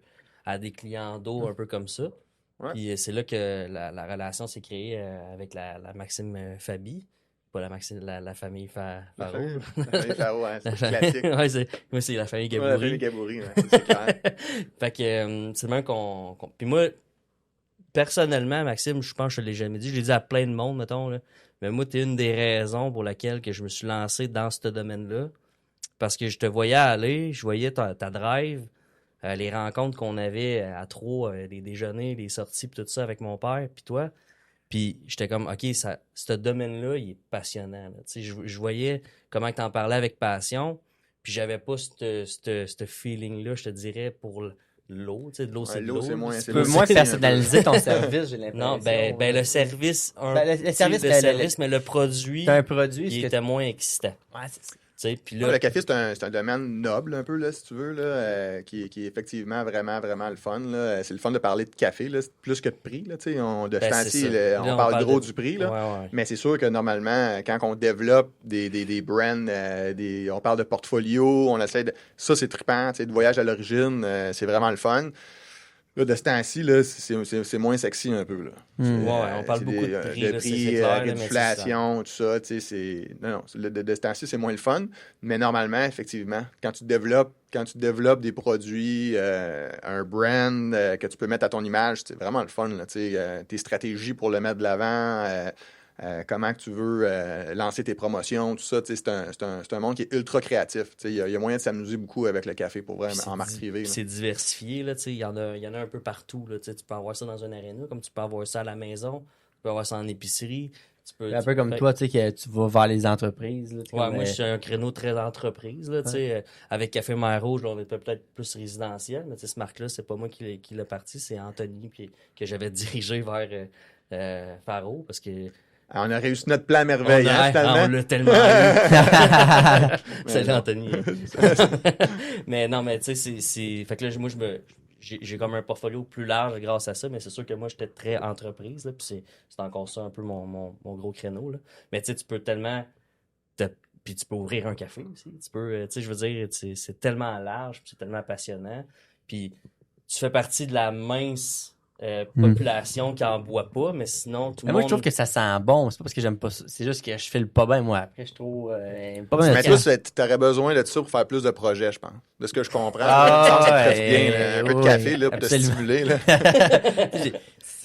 à des clients d'eau, un peu comme ça. Ouais. Puis c'est là que la relation s'est créée avec la Maxime Fabi. Pas la famille Faro. La famille Faro, hein, c'est classique. Moi, c'est la famille Gabouri. Gabouri. La famille Gabouri, ouais, c'est clair. Fait que c'est le même qu'on... Puis moi, personnellement, Maxime, je pense que je te l'ai jamais dit. Je l'ai dit à plein de monde, mettons. Là. Mais moi, t'es une des raisons pour laquelle que je me suis lancé dans ce domaine-là. Parce que je te voyais aller, je voyais ta drive, les rencontres qu'on avait à trois, les déjeuners, les sorties, puis tout ça avec mon père, puis toi. Puis j'étais comme, OK, ce domaine-là, il est passionnant. Je voyais comment tu en parlais avec passion, puis j'avais pas ce feeling-là, je te dirais, pour l'eau. De l'eau, c'est de l'eau. Tu peux moins personnaliser ton service, j'ai l'impression. Non, ben le service, mais le produit, un produit il était moins excitant. Ouais, c'est ça. Puis là, le café, c'est un domaine noble un peu, là, si tu veux, là, qui est effectivement vraiment, vraiment le fun. Là. C'est le fun de parler de café, là, plus que de prix. Là, on parle gros du prix. Là. Ouais. Mais c'est sûr que normalement, quand on développe des brands, on parle de portfolio, on essaie de... Ça, c'est trippant, de voyage à l'origine, c'est vraiment le fun. Là, de ce temps-ci, là, c'est moins sexy un peu. Là. On parle beaucoup de prix. De prix, réduflation, tout ça. Non, de ce temps-ci, c'est moins le fun. Mais normalement, effectivement, quand tu développes des produits, un brand que tu peux mettre à ton image, c'est vraiment le fun. Là, tes stratégies pour le mettre de l'avant, comment que tu veux lancer tes promotions, tout ça, c'est un monde qui est ultra créatif. Il y a moyen de s'amuser beaucoup avec le café pour vraiment en marque privée. C'est diversifié, il y en a un peu partout. Là, tu peux avoir ça dans un aréna, comme tu peux avoir ça à la maison, tu peux avoir ça en épicerie. Un peu comme toi, que tu vas vers les entreprises. Là, moi, je suis un créneau très entreprise. Là, avec Café Mer Rouge, on était peut-être plus résidentiel, mais cette marque-là, c'est pas moi qui l'ai parti, c'est Anthony que j'avais dirigé vers Faro, parce que on a réussi notre plan merveille, finalement. On l'a tellement eu. C'est Anthony. Mais non, mais tu sais, c'est... Fait que là, moi, j'ai comme un portfolio plus large grâce à ça, mais c'est sûr que moi, j'étais très entreprise, là, puis c'est encore ça un peu mon gros créneau, là. Mais tu sais, tu peux tellement... Puis tu peux ouvrir un café aussi. Tu peux, tu sais, je veux dire, c'est tellement large, puis c'est tellement passionnant. Puis tu fais partie de la mince population qui en boit pas, mais sinon, tout le Moi, monde... je trouve que ça sent bon. C'est pas parce que j'aime pas ça. C'est juste que je file pas bien, moi. Après, je trouve pas bien. Mais toi, t'aurais besoin de ça pour faire plus de projets, je pense. De ce que je comprends. Ah, il me semble que ça te ouais, ferait du bien, un peu de café là, pour te absolument. stimuler. Là.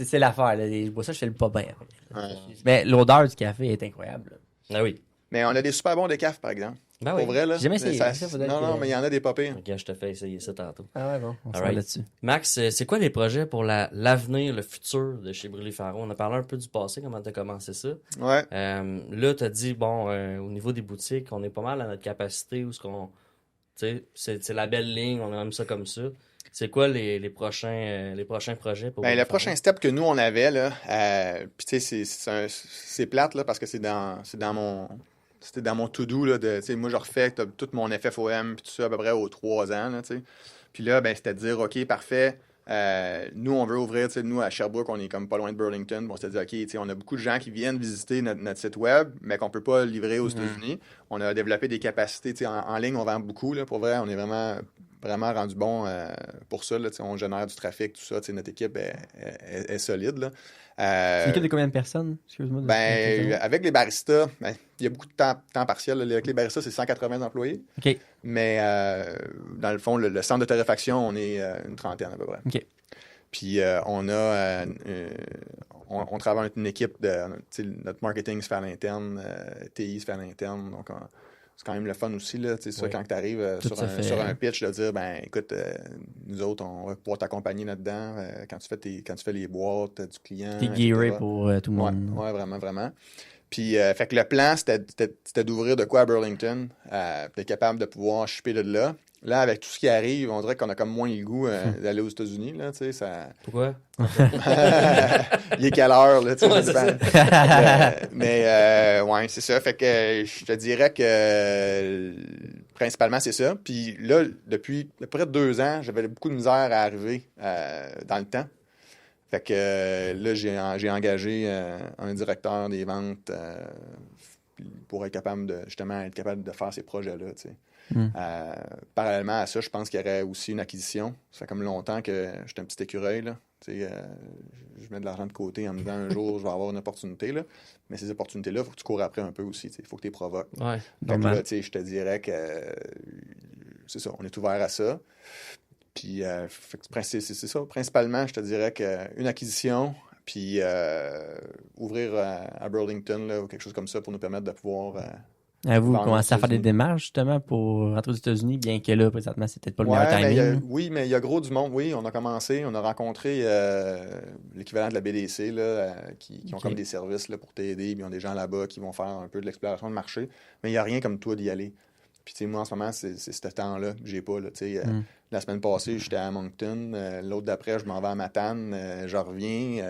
C'est l'affaire. Là. Je bois ça, je file pas bien. Ouais. Mais l'odeur du café est incroyable. Ah oui. Mais on a des super bons décafs, par exemple. Ben Pour oui. vrai, là. J'ai jamais essayé, Ça- ça, faudrait non, que- non, mais il y en a des pas pires. Ok, je te fais essayer ça tantôt. Ah ouais, bon. On Alright. là-dessus. Max, c'est quoi les projets pour l'avenir, le futur de chez Brûlé Faro? On a parlé un peu du passé, comment tu as commencé ça. Ouais. Là, tu as dit, bon, au niveau des boutiques, on est pas mal à notre capacité où ce qu'on. Tu sais, c'est la belle ligne, on aime ça comme ça. C'est quoi les prochains projets pour Ben, Brûlé le Faro? prochain step que nous, on avait, là, puis tu sais, c'est plate, là, parce que c'était dans mon to-do, là, tu sais, moi, je refais tout mon FFOM, puis tout ça, à peu près aux 3 ans, là, tu sais. Puis là, ben, c'était de dire, OK, parfait, nous, on veut ouvrir, tu sais, nous, à Sherbrooke, on est comme pas loin de Burlington, bon, c'était de dire, OK, tu sais, on a beaucoup de gens qui viennent visiter notre site web, mais qu'on peut pas livrer aux États-Unis. On a développé des capacités, tu sais, en ligne, on vend beaucoup, là, pour vrai, on est vraiment rendu bon pour ça, là, tu sais, on génère du trafic, tout ça, tu sais, notre équipe est solide, là. C'est une équipe de combien de personnes? Excuse-moi. Ben, avec les baristas, ben, il y a beaucoup de temps partiel. Là. Avec les baristas, c'est 180 employés. OK. Mais dans le fond, le centre de torréfaction, on est une trentaine à peu près. OK. Puis on a on travaille avec une équipe de tu sais, notre marketing se fait à l'interne, TI se fait à l'interne. Donc c'est quand même le fun aussi, là. Tu sais, ça, Oui. quand tu arrives Tout se fait. sur un pitch, de dire ben écoute, nous autres, on va pouvoir t'accompagner là-dedans quand tu fais les boîtes du client. T'es gearé etc. pour tout le monde. Ouais, vraiment, vraiment. Puis, fait que le plan, c'était d'ouvrir de quoi à Burlington, d'être capable de pouvoir shipper de là. Là, avec tout ce qui arrive, on dirait qu'on a comme moins le goût d'aller aux États-Unis, là, tu sais, ça... Pourquoi? Il est quelle heure, là, tu sais, Ouais, ça c'est dépend. Mais, ouais, c'est ça. Fait que je te dirais que principalement, c'est ça. Puis là, depuis à peu près 2 ans, j'avais beaucoup de misère à arriver dans le temps. Fait que là, j'ai engagé un directeur des ventes pour être capable de faire ces projets-là, tu sais. Parallèlement à ça, je pense qu'il y aurait aussi une acquisition. Ça fait comme longtemps que j'étais un petit écureuil, là. Tu sais, je mets de l'argent de côté en me disant un jour, je vais avoir une opportunité, là. Mais ces opportunités-là, il faut que tu cours après un peu aussi, tu sais. Il faut que tu les provoques. Ouais. Fait que là, tu sais, je te dirais que c'est ça, on est ouvert à ça. Puis, fait que c'est ça. Principalement, je te dirais qu'une acquisition, puis ouvrir à Burlington, là, ou quelque chose comme ça pour nous permettre de pouvoir... Vous Vendre commencez à faire des aux démarches, justement, pour rentrer aux États-Unis, bien que là, présentement, c'est peut-être pas le Ouais, meilleur mais timing. oui, mais il y a gros du monde. Oui, on a commencé, on a rencontré l'équivalent de la BDC, là, qui ont Ok. comme des services là, pour t'aider. Puis ils ont des gens là-bas qui vont faire un peu de l'exploration de marché. Mais il n'y a rien comme toi d'y aller. Puis, tu sais, moi, en ce moment, c'est ce temps-là que j'ai pas, là. Tu sais, la semaine passée, j'étais à Moncton. L'autre d'après, je m'en vais à Matane. Je reviens.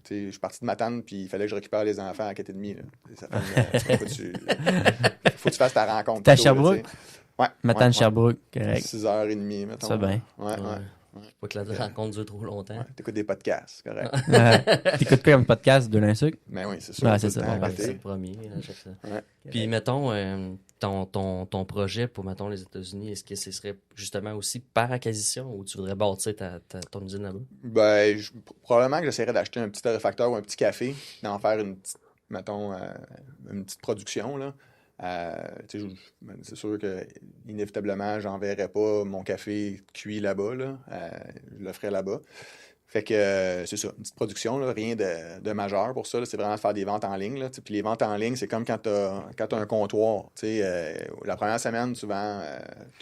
Tu sais, je suis parti de Matane, puis il fallait que je récupère les enfants à 4h30. Là. Ça fait, faut que tu fasses ta rencontre. T'es à plutôt, là, Sherbrooke? tu sais. Ouais. Matane ouais, Sherbrooke, correct. 6h30, mettons. Ça bien. Ouais, ouais. Faut que la rencontre dure trop longtemps. Ouais, t'écoutes des podcasts, correct. T'écoutes quoi comme podcast de l'insuc? Mais oui, c'est sûr. Ouais, tout c'est le ça, temps on à va côté. C'est le premier. À chaque fois. Ouais. Puis, mettons, ton projet pour, mettons, les États-Unis, est-ce que ce serait justement aussi par acquisition ou tu voudrais bâtir ton usine là-bas? Ben, probablement que j'essaierais d'acheter un petit torréfacteur ou un petit café, d'en faire une petite, mettons, une petite production, là. Tu sais, c'est sûr que inévitablement, j'enverrai pas mon café cuit là-bas, là. Je le ferai là-bas. Fait que c'est ça, une petite production, là, rien de majeur pour ça. là. C'est vraiment de faire des ventes en ligne. Là, puis les ventes en ligne, c'est comme quand tu as un comptoir. La première semaine, tu vends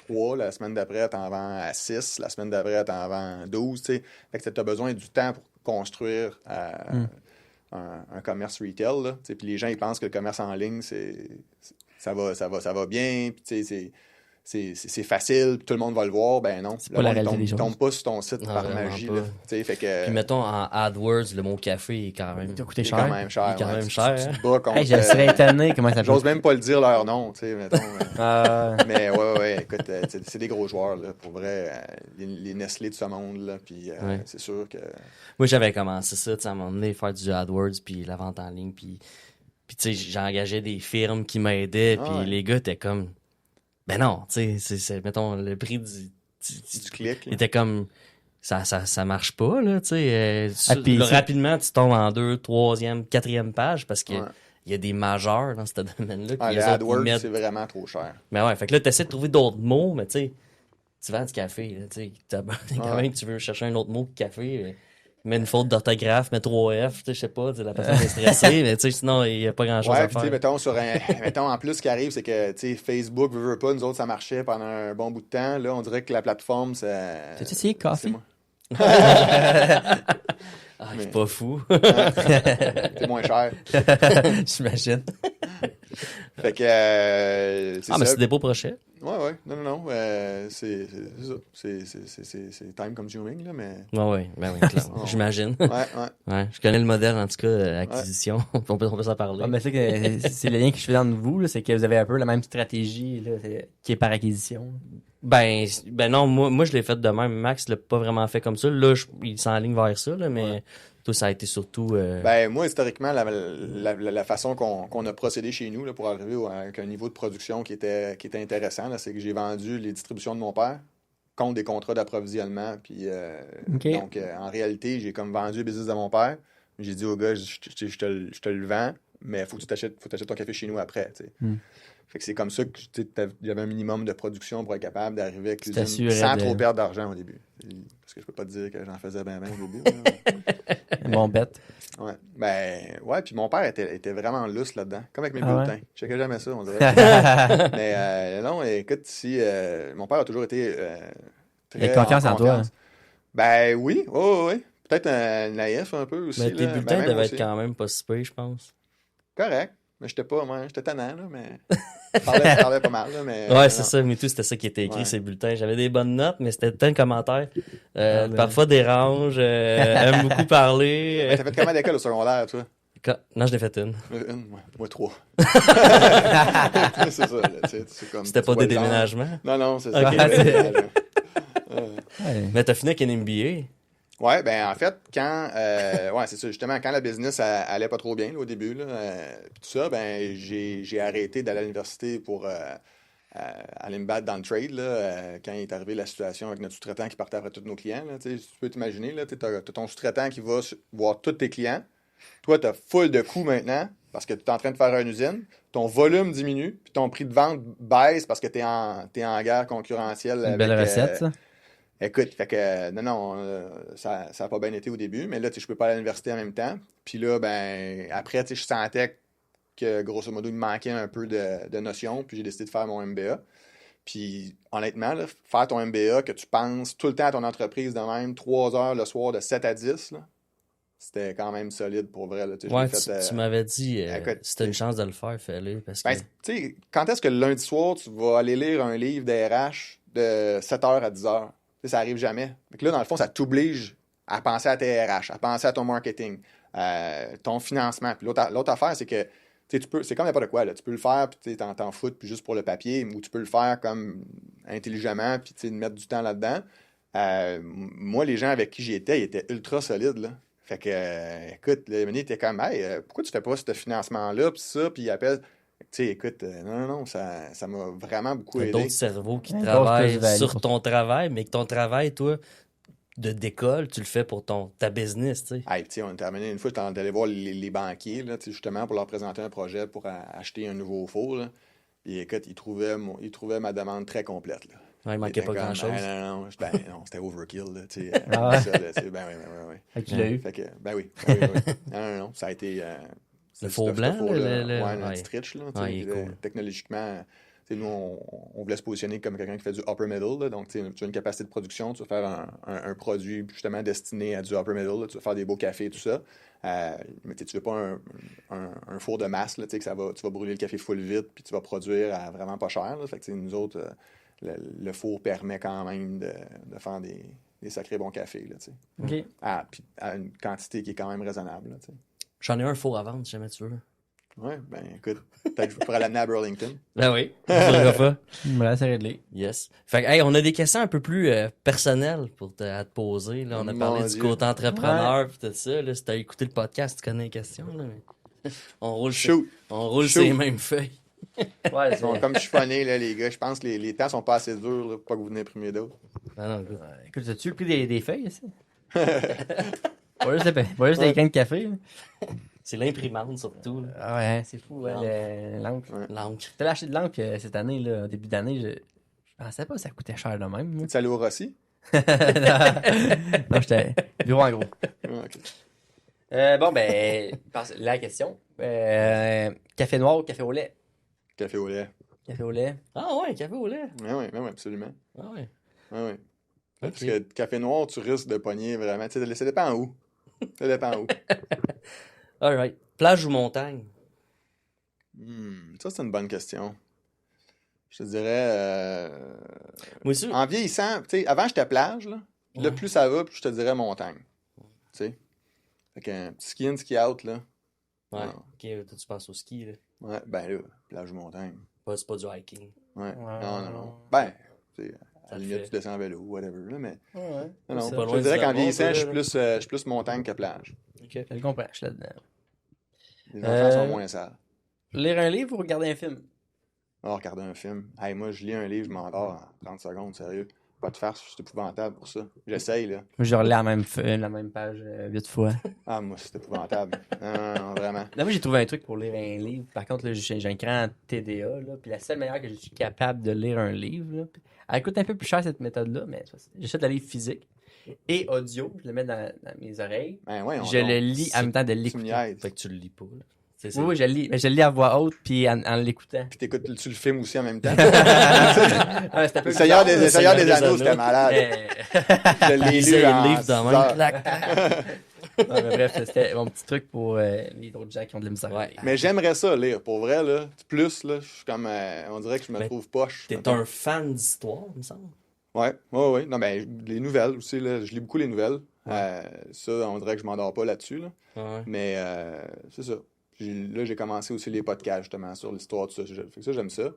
3, la semaine d'après, tu en vends à 6, la semaine d'après, tu en vends 12. Fait que tu as besoin du temps pour construire un commerce retail. Là, puis les gens, ils pensent que le commerce en ligne, ça va bien. Puis c'est facile, puis tout le monde va le voir, ben non. C'est pas la réalité des Il choses. tombe pas sur ton site Non, par vraiment magie. pas. Là. Fait que, Puis, mettons, en AdWords, le mot café est quand même. Ça a coûté c'est cher. quand même cher. Il est quand ouais. même Tu- cher, tu hein. te bats contre, Hey, je serais étonné comment ça j'ose même pas le dire leur nom, tu sais, mettons. Ah, Mais ouais, écoute, c'est des gros joueurs, là, pour vrai. Les Nestlé de ce monde, là, puis Ouais. c'est sûr que... Moi, j'avais commencé ça, tu sais, à un moment donné, faire du AdWords, puis la vente en ligne, puis tu sais, j'engageais des firmes qui m'aidaient, Ah puis ouais. les gars étaient comme, ben non, tu sais, mettons, le prix du Tu cliques, il là. était comme ça marche pas, là, tu sais. puis Là, c'est- rapidement, tu tombes en 2, 3e, 4e page parce que Ouais. il y a des majeurs dans ce domaine-là. Ah, qui, le eux autres, ils AdWords, mettent- c'est vraiment trop cher. Mais ouais, fait que là, t'essaies de trouver d'autres mots, mais tu sais, tu vends du café, là, tu sais. Quand Ouais. même, tu veux chercher un autre mot que café. Mets une faute d'orthographe, mets 3 F, tu sais, je sais pas, tu sais, la personne est stressée, mais tu sais, sinon, il y a pas grand-chose Ouais, à puis tu sais, faire. mettons, mettons, en plus, ce qui arrive, c'est que, tu sais, Facebook, veut pas, nous autres, ça marchait pendant un bon bout de temps. Là, on dirait que la plateforme, ça... T'as-tu essayé c'est Coffee? moi. Ah, mais- c'est pas fou. C'est moins cher. J'imagine. Fait que, c'est Ah, mais ça. c'est dépôt prochain. Ouais. Non. C'est ça. C'est time consuming, là, mais... Ouais, ben oui, clair. Oh. J'imagine. Ouais. Ouais, je connais le modèle, en tout cas, acquisition. On peut s'en parler. Ah, mais c'est le lien que je fais dans vous, là, c'est que vous avez un peu la même stratégie là, qui est par acquisition. Ben non, moi je l'ai fait de même. Max l'a pas vraiment fait comme ça. Là, il s'enligne vers ça, là, mais Ouais. toi, ça a été surtout... Ben, moi, historiquement, la façon qu'on a procédé chez nous là, pour arriver avec un niveau de production qui était intéressant, là, c'est que j'ai vendu les distributions de mon père contre des contrats d'approvisionnement. Puis, OK. donc, en réalité, j'ai comme vendu le business de mon père. J'ai dit au gars, je te le vends, mais il faut que tu t'achètes ton café chez nous après. Tu sais. Fait que c'est comme ça que tu sais, il y avait un minimum de production pour être capable d'arriver avec C'était l'usine assuré sans de- trop perdre d'argent au début. Parce que je peux pas te dire que j'en faisais bien au début. Là. Bon bête. Ouais. Ben, ouais, puis mon père était vraiment lousse là-dedans. Comme avec mes Ah ouais? bulletins. Je checkais jamais ça, on dirait. Mais non, écoute, si mon père a toujours été très Il a confiance en toi, hein. Ben oui, oui. Peut-être un naïf un peu aussi. mais tes là. bulletins Ben, même devaient aussi. être quand même pas si pires, je pense. Correct. Mais j'étais tannant, là, mais. Je parlais pas mal, là, mais. Ouais, c'est non. ça. Mais tout, c'était ça qui était écrit, Ouais. ces bulletins. J'avais des bonnes notes, mais c'était plein de commentaires. ben. Parfois dérange, aime beaucoup parler. Ben, t'as fait comment d'école au secondaire, toi? Non, je l'ai fait une. Moi, 3. c'est ça, là, tu sais, c'est comme. C'était tu pas vois des le genre. déménagements. Non, c'est Ok. ça. Ouais. Mais t'as fini avec une MBA. Ouais, ben en fait, ouais, c'est ça, justement, quand la business allait pas trop bien là, au début, là, puis tout ça, ben j'ai arrêté d'aller à l'université pour aller me battre dans le trade, là, quand il est arrivé la situation avec notre sous-traitant qui partait après tous nos clients. Là, tu sais, tu peux t'imaginer, là, t'as ton sous-traitant qui va voir tous tes clients. Toi, tu as full de coûts maintenant parce que tu es en train de faire une usine. Ton volume diminue, puis ton prix de vente baisse parce que tu es en guerre concurrentielle. Une belle recette, ça. Écoute, fait que ça a pas bien été au début, mais là, tu sais, je peux pas aller à l'université en même temps. Puis là, ben, après, tu sais, je sentais que, grosso modo, il me manquait un peu de notions, puis j'ai décidé de faire mon MBA. Puis, honnêtement, là, faire ton MBA, que tu penses tout le temps à ton entreprise de même, 3 heures le soir de 7 à 10, là, c'était quand même solide pour vrai. Là, tu sais, je Ouais, l'ai fait, tu m'avais dit, écoute, si t'as une chance de le faire, fais-le. Parce que... ben, tu sais, quand est-ce que le lundi soir, tu vas aller lire un livre d'RH de 7h à 10h? Tu sais, ça arrive jamais. Donc là, dans le fond, ça t'oblige à penser à tes RH, à penser à ton marketing, ton financement. Puis l'autre affaire, c'est que tu sais, c'est comme n'importe quoi. Là. Tu peux le faire, puis tu t'en foutre, puis juste pour le papier, ou tu peux le faire comme intelligemment, puis tu sais, mettre du temps là-dedans. Moi, les gens avec qui j'étais, ils étaient ultra solides, là. Fait que, écoute, le menu était comme, hey, pourquoi tu fais pas ce financement-là, puis ça, puis il appelle. Tu sais, écoute, non, ça m'a vraiment beaucoup T'as aidé. d'autres cerveaux qui Ouais, travaillent grosse plus-value sur pour ton travail, mais que ton travail, toi, d'école, tu le fais pour ta business, tu sais. Hey, tu sais, on est terminé une fois, on est allé voir les banquiers, là, tu sais, justement, pour leur présenter un projet pour acheter un nouveau four, là. Puis écoute, ils trouvaient ma demande très complète, là. Ouais, il manquait Ils pas étaient comme, grand-chose. non, c'était overkill, là, tu sais. Ah ouais? Ça, là, tu sais, ben oui. Fait que tu l'as eu. Fait que, ben oui. Non, ça a été... Le four blanc, four-là, le- ouais, ouais. petit Rich, là, tu Ouais, sais, il est cool. technologiquement, tu sais, nous, on voulait se positionner comme quelqu'un qui fait du upper middle, là, donc tu sais, tu as une capacité de production, tu vas faire un produit justement destiné à du upper middle, là, tu vas faire des beaux cafés, tout ça, mais tu veux pas un four de masse, là, tu sais, que tu vas brûler le café full vite, puis tu vas produire à vraiment pas cher, là, fait que tu sais, nous autres, le four permet quand même de faire des sacrés bons cafés, là, tu sais. OK. Puis à une quantité qui est quand même raisonnable, là, tu sais. J'en ai un four à vendre, si jamais tu veux. Ouais, ben écoute, peut-être que je pourrais l'amener à Burlington. Ben oui, pourquoi pas. Voilà, c'est réglé. Yes. Fait que, hey, on a des questions un peu plus personnelles à te poser. Là. On a Mon parlé du Dieu. côté entrepreneur pis tout ça. Là, si t'as écouté le podcast, tu connais les questions. Là, mais... on roule, Shoot! on roule Shoot. ces mêmes feuilles. Ouais, Ils sont comme chiffonés, là, les gars. Je pense que les temps sont pas assez durs là, pour pas que vous venez imprimer d'autres. Ah non, écoute. Écoute, as-tu le prix des feuilles, ici? Pas juste des cannes de café. Là. C'est l'imprimante, surtout. Là. Ah ouais, c'est fou, ouais, l'encre. Ouais. L'encre. T'as acheté de l'encre cette année, là, au début d'année. Je pensais pas que ça coûtait cher de même. Moi. Tu es allé au Rossi? Non, j'étais bureau en gros. Ah, ok. Bon, ben, la question. Café noir ou café au lait? Café au lait. Café au lait. Ah ouais, café au lait. Oui, absolument. Ah ouais. Oui. Ok. Parce que café noir, tu risques de pogner vraiment. Tu sais, ça dépend où. Ça dépend où. Alright. Plage ou montagne? Ça, c'est une bonne question. Je te dirais. Moi aussi. En vieillissant, tu sais, avant j'étais plage, là. Puis là, Ouais. plus ça va, plus je te dirais montagne. Tu sais. Fait qu'un petit ski in, ski out, là. Ouais. Non. Ok, toi, tu penses au ski, là. Ouais, ben là, plage ou montagne. C'est pas du hiking. Ouais. Ouais. Non. Ben, tu sais, Ça à la le limite, fait. tu descends en vélo, whatever, là, mais. Ouais. Non, C'est pas je loin te dirais du qu'en Vermont, vieillissant, toi, je là. suis plus montagne que plage. Ok. Je le comprends, je suis là-dedans. Les enfants sont moins sales. Lire un livre ou regarder un film? Oh, regarder un film. Hey, moi, je lis un livre, je m'endors en 30 secondes, sérieux. Pas de farce, c'est épouvantable pour ça. J'essaye, là. Moi, je relis la même page 8 fois. Ah, moi, c'est épouvantable. Non, vraiment. Là, moi, j'ai trouvé un truc pour lire un livre. Par contre, là, j'ai un grand TDA. Là, puis la seule manière que je suis capable de lire un livre, là, elle coûte un peu plus cher cette méthode-là, mais j'achète le livre physique et audio. Je le mets dans mes oreilles. Ben, ouais, Je le lis en même temps de Tu me l'écouter. niaises. Fait que tu le lis pas, là. Oui, je le lis. Mais je le lis à voix haute puis en l'écoutant. Puis tu le filmes aussi en même temps. Ah, c'est un peu Le Seigneur bizarre, des, là. Seigneur des des Anneaux, Anneaux. c'était malade. Mais- Je l'ai Lisez lu le en livre 6 dans même. heures. Clac, clac. Non, mais bref, c'était mon petit truc pour les autres gens qui ont de la misère. Ouais. Mais j'aimerais ça lire. Pour vrai, là, plus, là, je suis comme... on dirait que je me Mais trouve poche. T'es un fan d'histoire, il me semble. Ouais. Non, ben, les nouvelles aussi, là, je lis beaucoup les nouvelles. Ça, on dirait que je m'endors pas là-dessus, là. Ouais. Mais c'est ça. Là, j'ai commencé aussi les podcasts, justement, sur l'histoire de ça. Fait que ça, j'aime ça.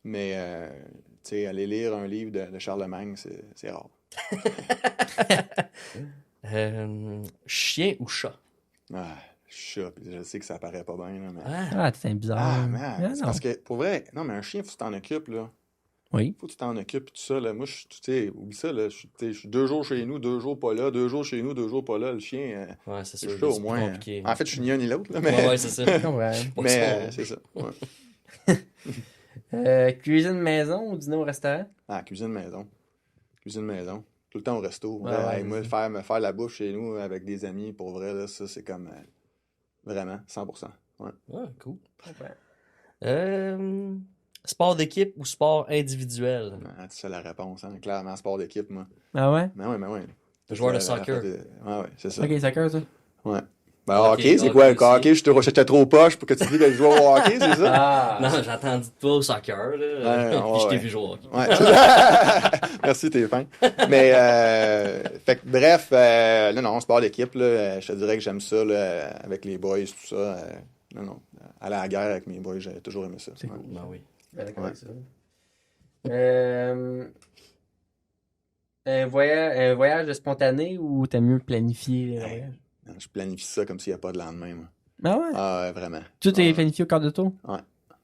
Mais, tu sais, aller lire un livre de Charlemagne, c'est rare. Chien ou chat? Ah, chat, puis je sais que ça paraît pas bien, là, mais... Ah, Ah, t'es un bizarre. Ah, man, Ah, c'est non. parce que, pour vrai, non, mais un chien, faut que tu t'en occupes, là. Oui. Faut que tu t'en occupes, tout ça, là. Moi, tu sais, oublie ça, là. Je suis 2 jours chez nous, 2 jours pas là, 2 jours chez nous, 2 jours pas là. Le chien, ouais, c'est c'est sûr. chaud, au c'est moins. plus compliqué. En fait, je suis ni un ni l'autre, là, mais... Ouais, c'est ça. Ouais. Pas mais ça. c'est ça, ouais. Cuisine maison ou dîner au restaurant? Ah, cuisine maison. Cuisine maison. Tout le temps au resto. Ouais, Là, ouais, hey, moi, c'est me faire la bouffe chez nous avec des amis, pour vrai, là, ça, c'est comme... vraiment, 100%. Ouais. Ouais, cool. Ouais. Sport d'équipe ou sport individuel? Ah, c'est ça la réponse, hein. Clairement, sport d'équipe, moi. Ah ouais? Mais ouais. Joueur de La- soccer. Ouais, c'est ça. Ok, soccer, ça. Ouais. Ben, Hockey, hockey, c'est quoi? hockey Le hockey, j'étais trop poche pour que tu dis que je joue au hockey, c'est ça? Ah! Non, j'ai entendu de toi au soccer, là. Puis je t'ai vu jouer au hockey. Ouais. Merci, t'es fin. Mais, fait que, bref, non, sport d'équipe, là, je te dirais que j'aime ça, là, avec les boys, tout ça. Non, aller à la guerre avec mes boys, j'ai toujours aimé ça. C'est Ouais. cool. Ben oui. Ben, d'accord Ouais. avec ça. Un voyage spontané ou t'aimes mieux planifier les voyages? Je planifie ça comme s'il n'y a pas de lendemain, moi. Ah ouais? Ah, ouais, vraiment. Tout est Ah, planifié au quart de tour?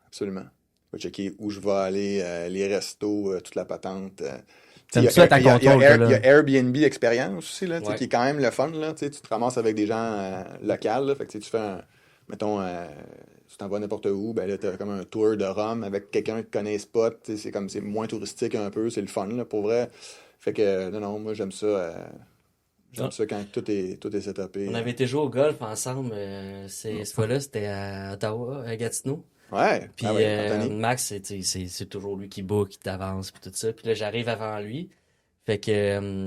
absolument. Je vais checker où je vais aller, les restos, toute la patente. T'aimes ça être en contrôle, il y a là. Airbnb expérience aussi, là, tu sais, Ouais. qui est quand même le fun. Là, tu sais, tu te ramasses avec des gens locaux. Là, fait que tu sais, tu fais mettons, tu t'en vas n'importe où, ben là, t'as comme un tour de Rome avec quelqu'un qui connaît les spots. Tu sais, c'est moins touristique un peu, c'est le fun, là, pour vrai. Fait que, non, moi, j'aime ça. J'aime Ah. ça quand tout est setupé. On avait été jouer au golf ensemble. Cette fois-là, c'était à Ottawa, à Gatineau. Ouais, Puis ah ouais, Anthony. Max, c'est toujours lui qui book, qui t'avance, puis tout ça. Puis là, j'arrive avant lui. Fait que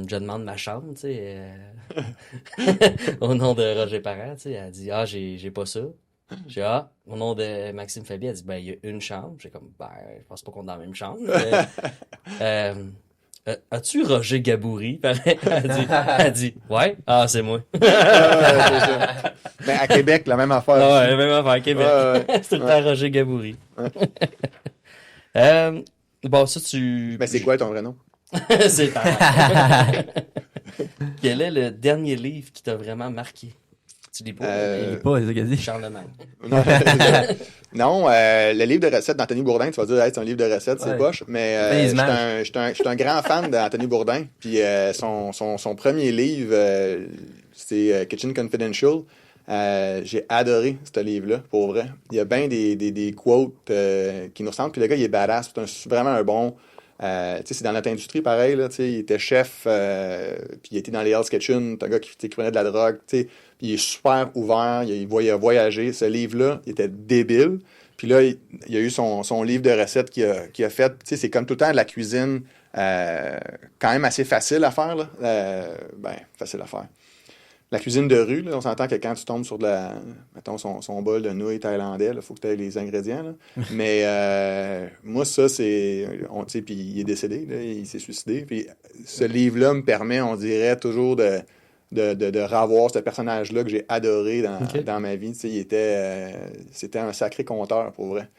je demande ma chambre, tu sais, au nom de Roger Parent, tu sais. Elle dit, ah, j'ai pas ça. J'ai ah, au nom de Maxime Fabi, elle dit, ben, il y a une chambre. J'ai comme, ben, je pense pas qu'on est dans la même chambre. As-tu Roger Gaboury? Elle dit, ouais, ah, c'est moi. Ouais, c'est ça. Ben, à Québec, la même affaire. Ah ouais, aussi. même affaire, Québec. Ouais. C'est tout le temps Roger Gaboury. Bon, ça, tu... Ben, c'est quoi ton vrai nom? C'est Quel est le dernier livre qui t'a vraiment marqué? Tu lis pas, Il est pas, c'est ça qu'elle dit. Charlemagne. Non, le livre de recettes d'Anthony Bourdin, tu vas dire, hey, c'est un livre de recettes, c'est Ouais. poche, mais Les je suis un grand fan d'Anthony Bourdin. Puis son premier livre, c'est Kitchen Confidential. J'ai adoré ce livre-là, pour vrai. Il y a bien des quotes qui nous ressemblent. Puis le gars, il est badass. C'est vraiment un bon... tu sais, c'est dans notre industrie, pareil. Là, tu sais, il était chef, puis il était dans les Hell's Kitchen. C'est un gars qui prenait de la drogue. Tu sais, puis il est super ouvert. Il voyager. Ce livre-là, il était débile. Puis là, il y a eu son livre de recettes qu'il a fait. Tu sais, c'est comme tout le temps de la cuisine quand même assez facile à faire. Là. Facile à faire. La cuisine de rue, là, on s'entend que quand tu tombes sur mettons, son bol de nouilles thaïlandais, il faut que tu aies les ingrédients. Là. Mais moi, ça, c'est... Tu sais, puis il est décédé, là, il s'est suicidé. Puis ce livre-là me permet, on dirait, toujours de revoir ce personnage-là que j'ai adoré dans ma vie. Tu sais, c'était un sacré conteur, pour vrai.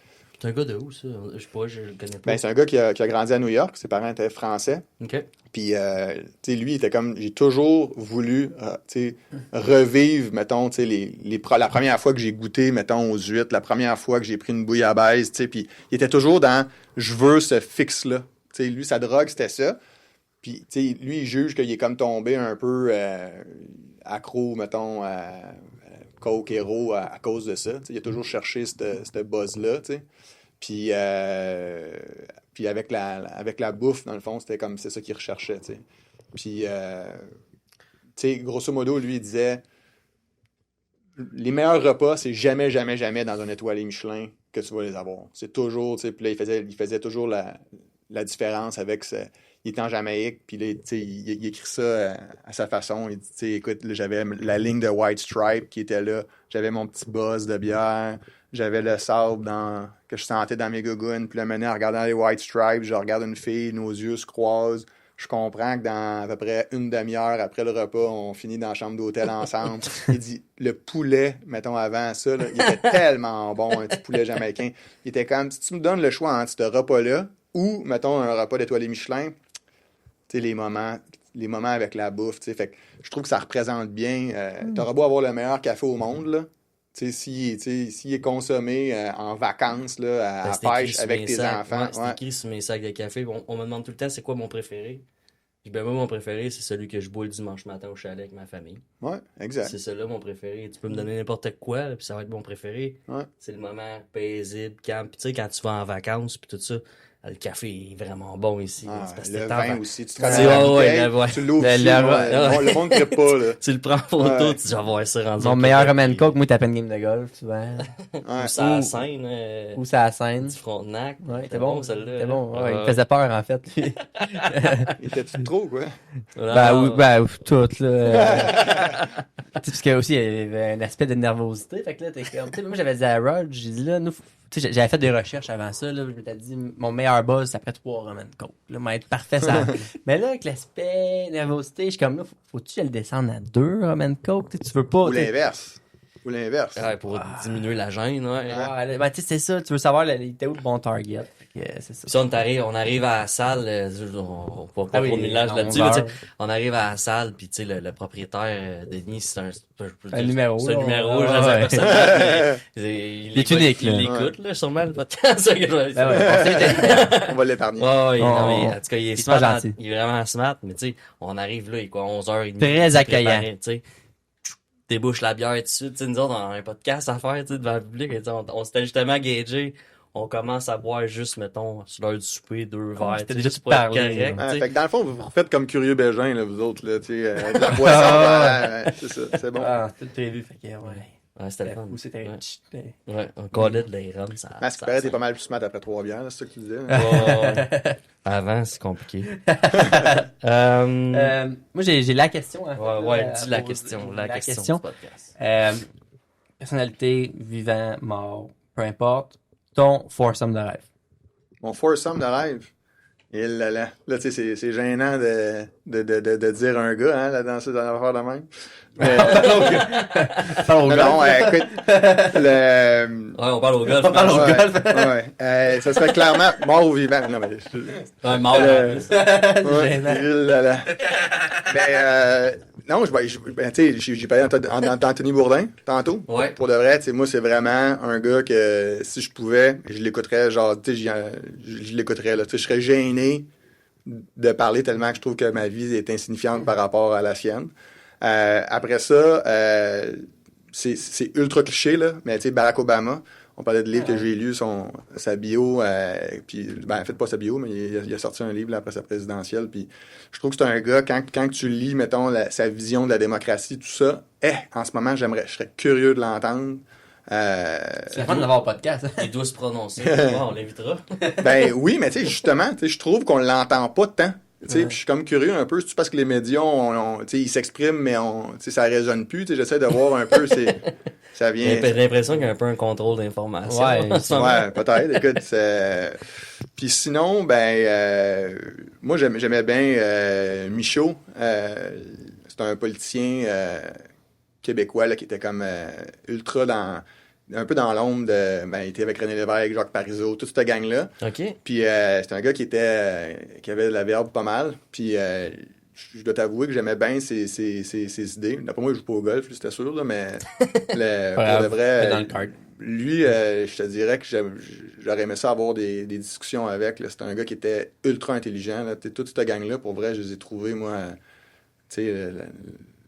C'est un gars de où, ça? Je sais pas, je le connais pas. C'est un gars qui a grandi à New York. Ses parents étaient français. OK. Puis, tu sais, lui, il était comme... J'ai toujours voulu, tu sais, revivre, mettons, tu sais, la première fois que j'ai goûté, mettons, aux huîtres, la première fois que j'ai pris une bouillabaisse, tu sais, puis il était toujours dans « je veux ce fixe-là ». Tu sais, lui, sa drogue, c'était ça. Puis, tu sais, lui, il juge qu'il est comme tombé un peu accro, mettons, à Coke Hero à cause de ça. Tu sais, il a toujours cherché cette buzz-là, tu sais. Puis avec la bouffe, dans le fond, c'était comme c'est ça qu'il recherchait, tu sais. Puis, tu sais, grosso modo, lui, il disait les meilleurs repas, c'est jamais dans un étoilé Michelin que tu vas les avoir. C'est toujours, tu sais, puis là, il faisait toujours la différence avec il était en Jamaïque, puis là, tu sais, il écrit ça à sa façon. Il dit, tu sais, écoute, là, j'avais la ligne de White Stripe qui était là, j'avais mon petit buzz de bière, j'avais le sable que je sentais dans mes gougounes, puis là, maintenant, en regardant les White Stripes, je regarde une fille, nos yeux se croisent, je comprends que dans à peu près une demi-heure après le repas, on finit dans la chambre d'hôtel ensemble. Il dit, le poulet, mettons, avant ça, là, il était tellement bon, un petit poulet jamaïcain. Il était comme, si tu me donnes le choix entre ce repas-là ou, mettons, un repas d'étoilé Michelin, tu sais, les moments avec la bouffe, tu sais, fait que je trouve que ça représente bien. T'auras beau avoir le meilleur café au monde, là. Tu sais, s'il est consommé en vacances, là, à pêche avec tes enfants. C'est écrit sur mes sacs de café. On me demande tout le temps c'est quoi mon préféré. Je dis, ben moi, mon préféré, c'est celui que je bois le dimanche matin au chalet avec ma famille. Ouais, exact. C'est celui-là mon préféré. Tu peux me donner n'importe quoi, là, puis ça va être mon préféré. Ouais. C'est le moment paisible, calme. Puis tu sais, quand tu vas en vacances, puis tout ça, le café est vraiment bon ici. Le vin aussi. Tu te tu l'ouvres. Le monde ne crée pas. Là. Tu le prends en photo, tu vas voir ça rendu. Mon meilleur ramen coke, moi, t'as une game de golf, souvent. Ou ça à la scène. Ou ça à la scène. Du Frontenac. Ouais, c'était bon, celle-là. C'était bon. Ouais, il me faisait peur, en fait. Il était trop, quoi. Tout, là. Parce que aussi, il y avait un aspect de nervosité. Fait que là, t'es comme. Moi, j'avais dit à Rod, j'ai dit là, nous, tu sais, j'avais fait des recherches avant ça, là. Je m'étais dit, mon meilleur buzz, c'est après 3 ramen coke. Là, m'être parfait, ça. Mais là, avec l'aspect nervosité, je suis comme là, faut-tu le descendre à 2 ramen coke? Tu veux pas. Ou l'inverse. Ouais, pour diminuer la gêne, ouais. Ouais, ben, tu sais, c'est ça. Tu veux savoir, il était où le bon target? C'est ça. Puis ça, on arrive à la salle, on va pas trop de millage là-dessus, mais on arrive à la salle, puis tu sais, le propriétaire, Denis, c'est un numéro. C'est un numéro, il est unique, là. Il l'écoute, là, sûrement, le podcast. On va l'épargner. Ouais, en tout cas, il est smart, gentil. il est vraiment smart, mais tu sais, on arrive là, il est quoi, 11h30. Très accueillant. Tu sais, débouche la bière tout de suite, tu sais, nous autres, on a un podcast à faire, tu sais, devant le public, on s'était justement gagé. On commence à boire juste, mettons, sur l'heure du souper, 2 verres. C'était déjà juste pour être correct. Fait que dans le fond, vous refaites comme Curieux Bégin, là, vous autres, là, tu sais, de la boisson. C'est ça, c'est bon. Tout prévu, fait que, ouais. Ouais, c'était le fun. C'était Ouais, on collait de l'air ça. À ce qui paraît, t'es pas mal plus smart après 3 bières, c'est ça que tu disais. Avant, c'est compliqué. Moi, j'ai la question. Dis la question. La question du podcast. Personnalité, vivant, mort, peu importe. Ton foursome de rêve. Mon foursome de rêve. Et là, tu sais, c'est gênant de dire un gars, hein, là, dans l'affaire de même. Mais, non, écoute, on parle au golf. On parle au golf. Ouais. Ça serait clairement mort ou vivant. Non, mais mort. Mais, Non, j'ai parlé d'Anthony Bourdin tantôt. Ouais. Pour de vrai, moi, c'est vraiment un gars que si je pouvais, je l'écouterais, genre, je l'écouterais, là. Je serais gêné de parler tellement que je trouve que ma vie est insignifiante par rapport à la sienne. Après ça, c'est ultra cliché, là, mais Barack Obama, on parlait de livres que j'ai lu, sa bio, puis, en fait, pas sa bio, mais il a sorti un livre là, après sa présidentielle, puis je trouve que c'est un gars, quand tu lis, mettons, sa vision de la démocratie, tout ça, en ce moment, je serais curieux de l'entendre. C'est le fun d'avoir un podcast. Il doit se prononcer. Bon, on l'invitera. Ben oui, mais justement, je trouve qu'on l'entend pas tant. Puis je suis comme curieux un peu, c'est parce que les médias, ils s'expriment, mais ça résonne plus. J'essaie de voir un peu, ça vient... J'ai l'impression qu'il y a un peu un contrôle d'information. Ouais, peut-être. Écoute, puis sinon, moi, j'aimais bien Michaud. C'est un politicien québécois là, qui était comme ultra un peu dans l'ombre il était avec René Lévesque, Jacques Parizeau, toute cette gang-là. OK. Puis c'était un gars qui avait de la verbe pas mal. Puis je dois t'avouer que j'aimais bien ses idées. D'après moi, il joue pas au golf, c'était sûr, là, mais pour de vrai, dans le cart. lui, je te dirais que j'aurais aimé ça avoir des discussions avec. C'était un gars qui était ultra intelligent. Là. Toute cette gang-là, pour vrai, je les ai trouvés, moi,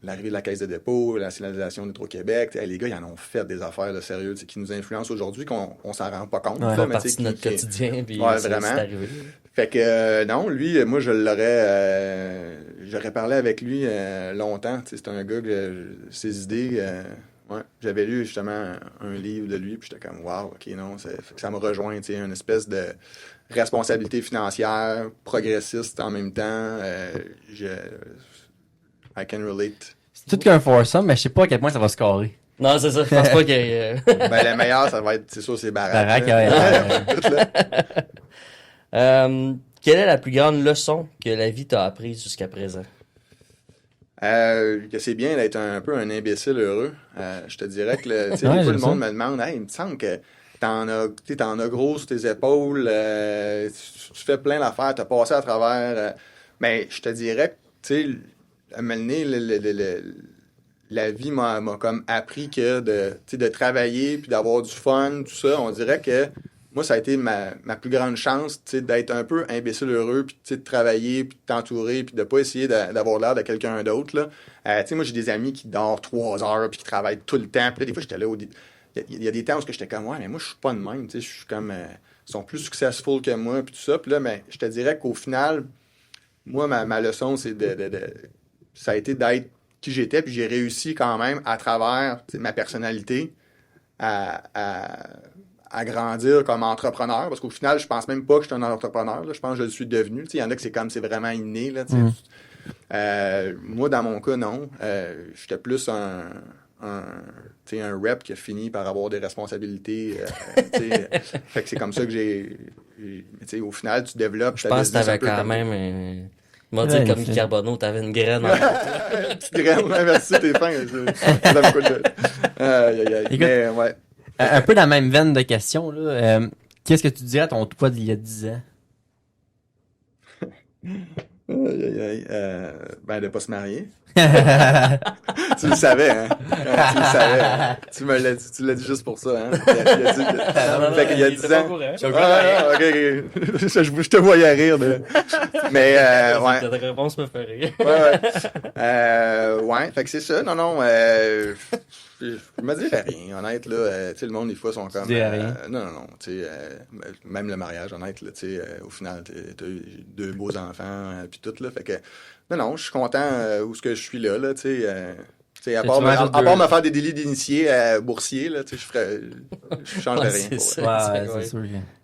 l'arrivée de la Caisse de dépôt, la nationalisation d'Hydro-Québec. Les gars, ils en ont fait des affaires de sérieux qui nous influencent aujourd'hui, qu'on s'en rend pas compte. Ouais, là, mais partie de notre quotidien. Puis vraiment. C'est arrivé. Fait que non, lui, moi, j'aurais parlé avec lui longtemps. C'est un gars que ses idées... j'avais lu justement un livre de lui, puis j'étais comme, wow, ok, non, ça me rejoint, une espèce de responsabilité financière, progressiste en même temps. I can relate. C'est tout qu'un foursome, mais je sais pas à quel point ça va scorer. Non, c'est ça. Je pense pas qu'il y ait... Le meilleur, ça va être, c'est sûr, c'est Barack. Quelle est la plus grande leçon que la vie t'a apprise jusqu'à présent? Que c'est bien d'être un peu un imbécile heureux. Je te dirais que le monde me demande, hey, il me semble que t'en as gros sur tes épaules, tu fais plein d'affaires, t'as passé à travers. Mais je te dirais que, tu sais, à un moment donné, la vie m'a comme appris que de travailler puis d'avoir du fun, tout ça, on dirait que moi, ça a été ma plus grande chance, d'être un peu imbécile heureux, puis de travailler, puis de t'entourer, puis de pas essayer d'avoir l'air de quelqu'un d'autre. Là. Moi, j'ai des amis qui dorment 3 heures, puis qui travaillent tout le temps. Puis là, des fois, j'étais là, il y a des temps où j'étais comme, ouais, mais moi, je suis pas de même. Je suis comme, ils sont plus successful que moi, puis tout ça. Puis là, mais je te dirais qu'au final, moi, ma leçon, c'est ça a été d'être qui j'étais, puis j'ai réussi quand même, à travers ma personnalité, à grandir comme entrepreneur, parce qu'au final, je pense même pas que je suis un entrepreneur. Là. Je pense que je le suis devenu. Il y en a que c'est vraiment inné. Là, moi, dans mon cas, non. J'étais plus un rep qui a fini par avoir des responsabilités. Fait que c'est comme ça que j'ai au final, tu développes. Je pense que t'avais quand même... Il m'a dit comme Carbonneau, t'avais une graine. Une petite graine, merci, t'es fin. Ça me coûte mais, ouais. Un peu dans la même veine de questions, là. Qu'est-ce que tu dirais à ton toi d'il y a 10 ans? De pas se marier. Tu le savais, hein? Tu le savais. Hein? Tu l'as dit juste pour ça, hein? Il y a 10 ans. Ok. Je te voyais rire. Mais, ouais. Ta réponse me fait rire. Ouais, fait que c'est ça. Non. Je me dirais rien, honnête, là. Le monde, des fois, sont comme... Non. Même le mariage, honnête, là, au final, t'as eu 2 beaux enfants, puis tout, là. Fait que, non, je suis content où ce que je suis là, à part me faire des délits d'initié boursier, là, je changerais rien. C'est sûr.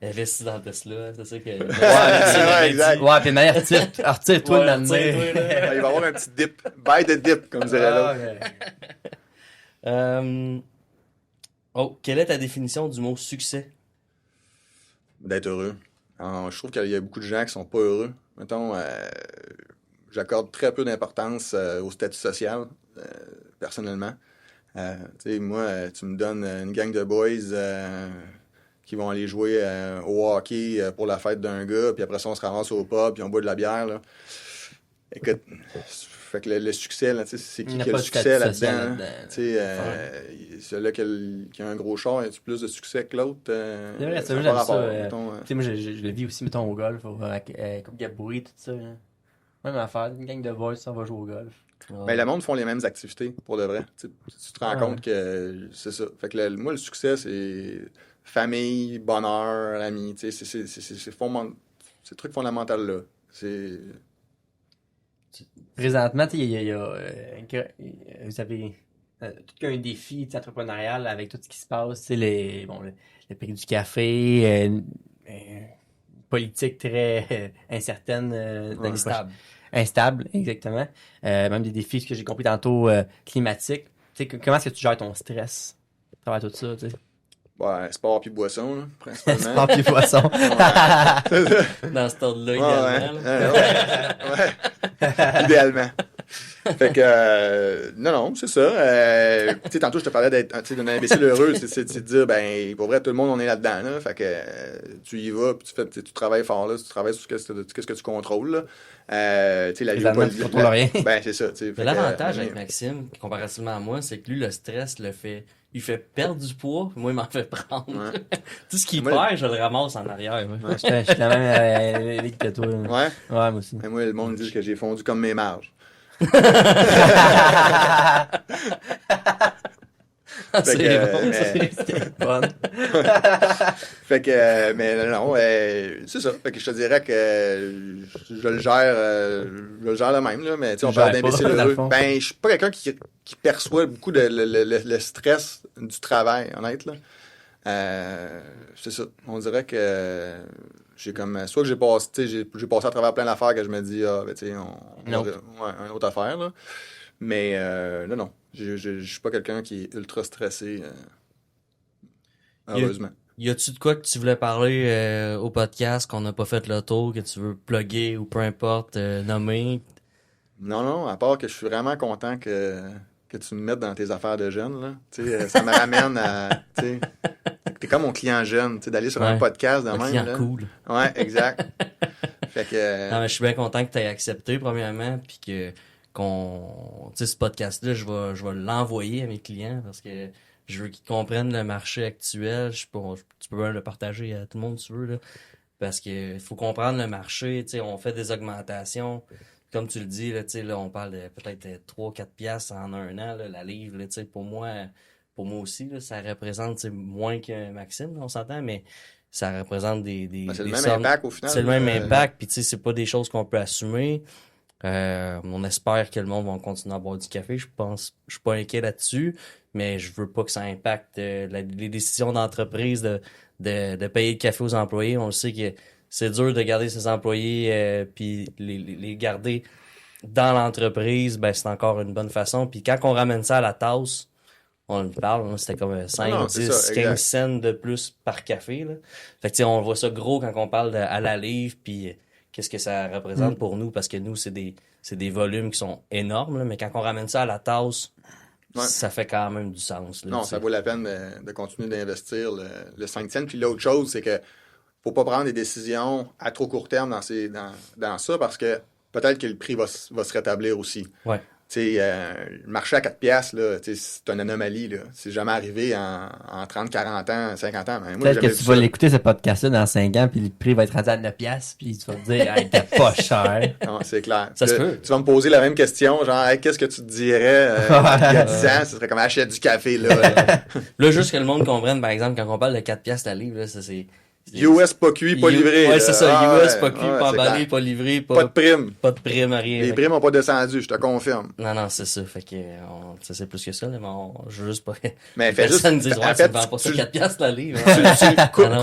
Investis dans Tesla, c'est ça que... Ouais, exact. Ouais, puis mais retire-toi de la main. Il va y avoir un petit dip. Buy the dip, comme dirait l'autre. Quelle est ta définition du mot succès? D'être heureux. Alors, je trouve qu'il y a beaucoup de gens qui sont pas heureux. Mettons, j'accorde très peu d'importance au statut social, personnellement. Moi, tu me donnes une gang de boys qui vont aller jouer au hockey pour la fête d'un gars, puis après ça, on se ramasse au pub, puis on boit de la bière. Là. Écoute, fait que le succès, là, c'est qui Il n'y a a pas le de succès statut social là-dedans? Celui-là qui a un gros char, a-tu plus de succès que l'autre? C'est vrai, ça, n'a j'aime pas ça. rapport, mettons, Tu sais, moi, je le vis aussi, mettons, au golf, Coupe Gaboury, tout ça. Hein. Même affaire, une gang de boys, ça, on va jouer au golf. Ben, le monde font les mêmes activités, pour de vrai. Tu te rends compte que c'est ça. Fait que moi, le succès, c'est famille, bonheur, amis. C'est ce truc fondamental-là. C'est... Présentement, il y a vous avez tout un défi entrepreneurial avec tout ce qui se passe, le prix du café, politique très incertaine, instable, exactement. Même des défis, ce que j'ai compris tantôt, climatiques. Comment est-ce que tu gères ton stress à travers tout ça, tu sais? Ouais, sport puis boisson, là, principalement. Sport puis poisson. Dans ce ordre-là, idéalement. Ouais. Idéalement. Fait que, non, c'est ça. Tu sais, tantôt, je te parlais d'être d'un imbécile heureux. C'est de dire, ben, pour vrai, tout le monde, on est là-dedans, là. Fait que tu y vas, puis tu travailles fort, là. Tu travailles sur ce que tu contrôles, là. Tu sais, la vie Présentement, tu contrôles rien. Ben, c'est ça. Mais l'avantage avec Maxime, comparativement à moi, c'est que lui, le stress il fait perdre du poids, puis moi, il m'en fait prendre. Ouais. Tout ce qu'il perd, je le ramasse en arrière. Ouais, je suis la même ligue que toi. Ouais? Ouais, moi aussi. Mais moi, le monde dit que j'ai fondu comme mes marges. C'est bon, ça. C'est bon. Fait que, mais non, c'est ça. Fait que je te dirais que je le gère le même, là, mais tu sais, on parle d'imbécile heureux. Ben, je suis pas quelqu'un qui perçoit beaucoup le stress du travail, honnête, là. C'est ça. On dirait que j'ai comme, soit que j'ai passé à travers plein d'affaires que je me dis, ben, tu sais, une autre affaire, là. Mais, non. Je suis pas quelqu'un qui est ultra stressé, heureusement. Y a-tu de quoi que tu voulais parler au podcast qu'on n'a pas fait le tour, que tu veux plugger ou peu importe, nommer? Non, à part que je suis vraiment content que tu me mettes dans tes affaires de jeune, là. Tu sais, ça me ramène à, tu sais, t'es comme mon client jeune, tu sais, d'aller sur un podcast de même, client là. Cool. Ouais, exact. Fait que... Non, mais je suis bien content que tu aies accepté, premièrement, puis que tu sais, ce podcast-là, je vais l'envoyer à mes clients parce que je veux qu'ils comprennent le marché actuel. Tu peux même le partager à tout le monde si tu veux, là. Parce que faut comprendre le marché, tu sais, on fait des augmentations. Comme tu le dis, là, tu sais, là, on parle de peut-être 3-4 piastres en un an, là, la livre, là, tu sais, pour moi aussi, là, ça représente moins que Maxime, là, on s'entend, mais ça représente des c'est le même sommes. impact au final. C'est le même impact, puis tu sais, c'est pas des choses qu'on peut assumer. On espère que le monde va continuer à boire du café. Je suis pas inquiet là-dessus, mais je veux pas que ça impacte les décisions d'entreprise de payer le café aux employés. On le sait que c'est dur de garder ses employés puis les garder dans l'entreprise, ben c'est encore une bonne façon. Puis quand on ramène ça à la tasse, on le parle, c'était comme 5, 10, 15 cents de plus par café. Là. Fait que tu sais, on voit ça gros quand on parle à la livre, puis qu'est-ce que ça représente pour nous, parce que nous, c'est des volumes qui sont énormes, là, mais quand on ramène ça à la tasse, ça fait quand même du sens. Là, non, ça vaut la peine de continuer d'investir le 5 cents. Puis l'autre chose, c'est que faut pas prendre des décisions à trop court terme dans ça, parce que peut-être que le prix va se rétablir aussi. Ouais. Tu sais, le marché à 4 piastres, là, c'est une anomalie, là. C'est jamais arrivé en 30, 40 ans, 50 ans. Peut-être que tu vas l'écouter, ce podcast-là, dans 5 ans, puis le prix va être rendu à 9 piastres, puis tu vas te dire, hey, t'es pas cher. Non, c'est clair. Ça se peut. Tu vas me poser la même question, genre, hey, qu'est-ce que tu te dirais il y a 10 ans? Ce serait comme achète du café, là. Là, juste que le monde comprenne, par exemple, quand on parle de 4 piastres la livre, là, ça c'est... US pas cuit, pas livré. Ouais, c'est ça. US pas cuit, pas emballé, clair. pas livré, Pas de prime. Pas de prime, rien. Les primes n'ont pas descendu, je te confirme. Non, c'est ça. Fait que, ça c'est plus que ça, mais je veux juste pas. Mais fais juste. Personne me dise, en ouais, fait, tu vends pas ça 4 piastres la livre.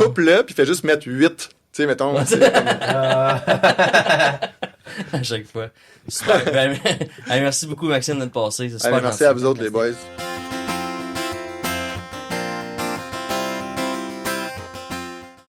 Coupe-le, puis fais juste mettre 8. Tu sais, mettons. À chaque fois. Super. Merci beaucoup, Maxime, d'être passé. C'est super Merci à vous autres, les boys.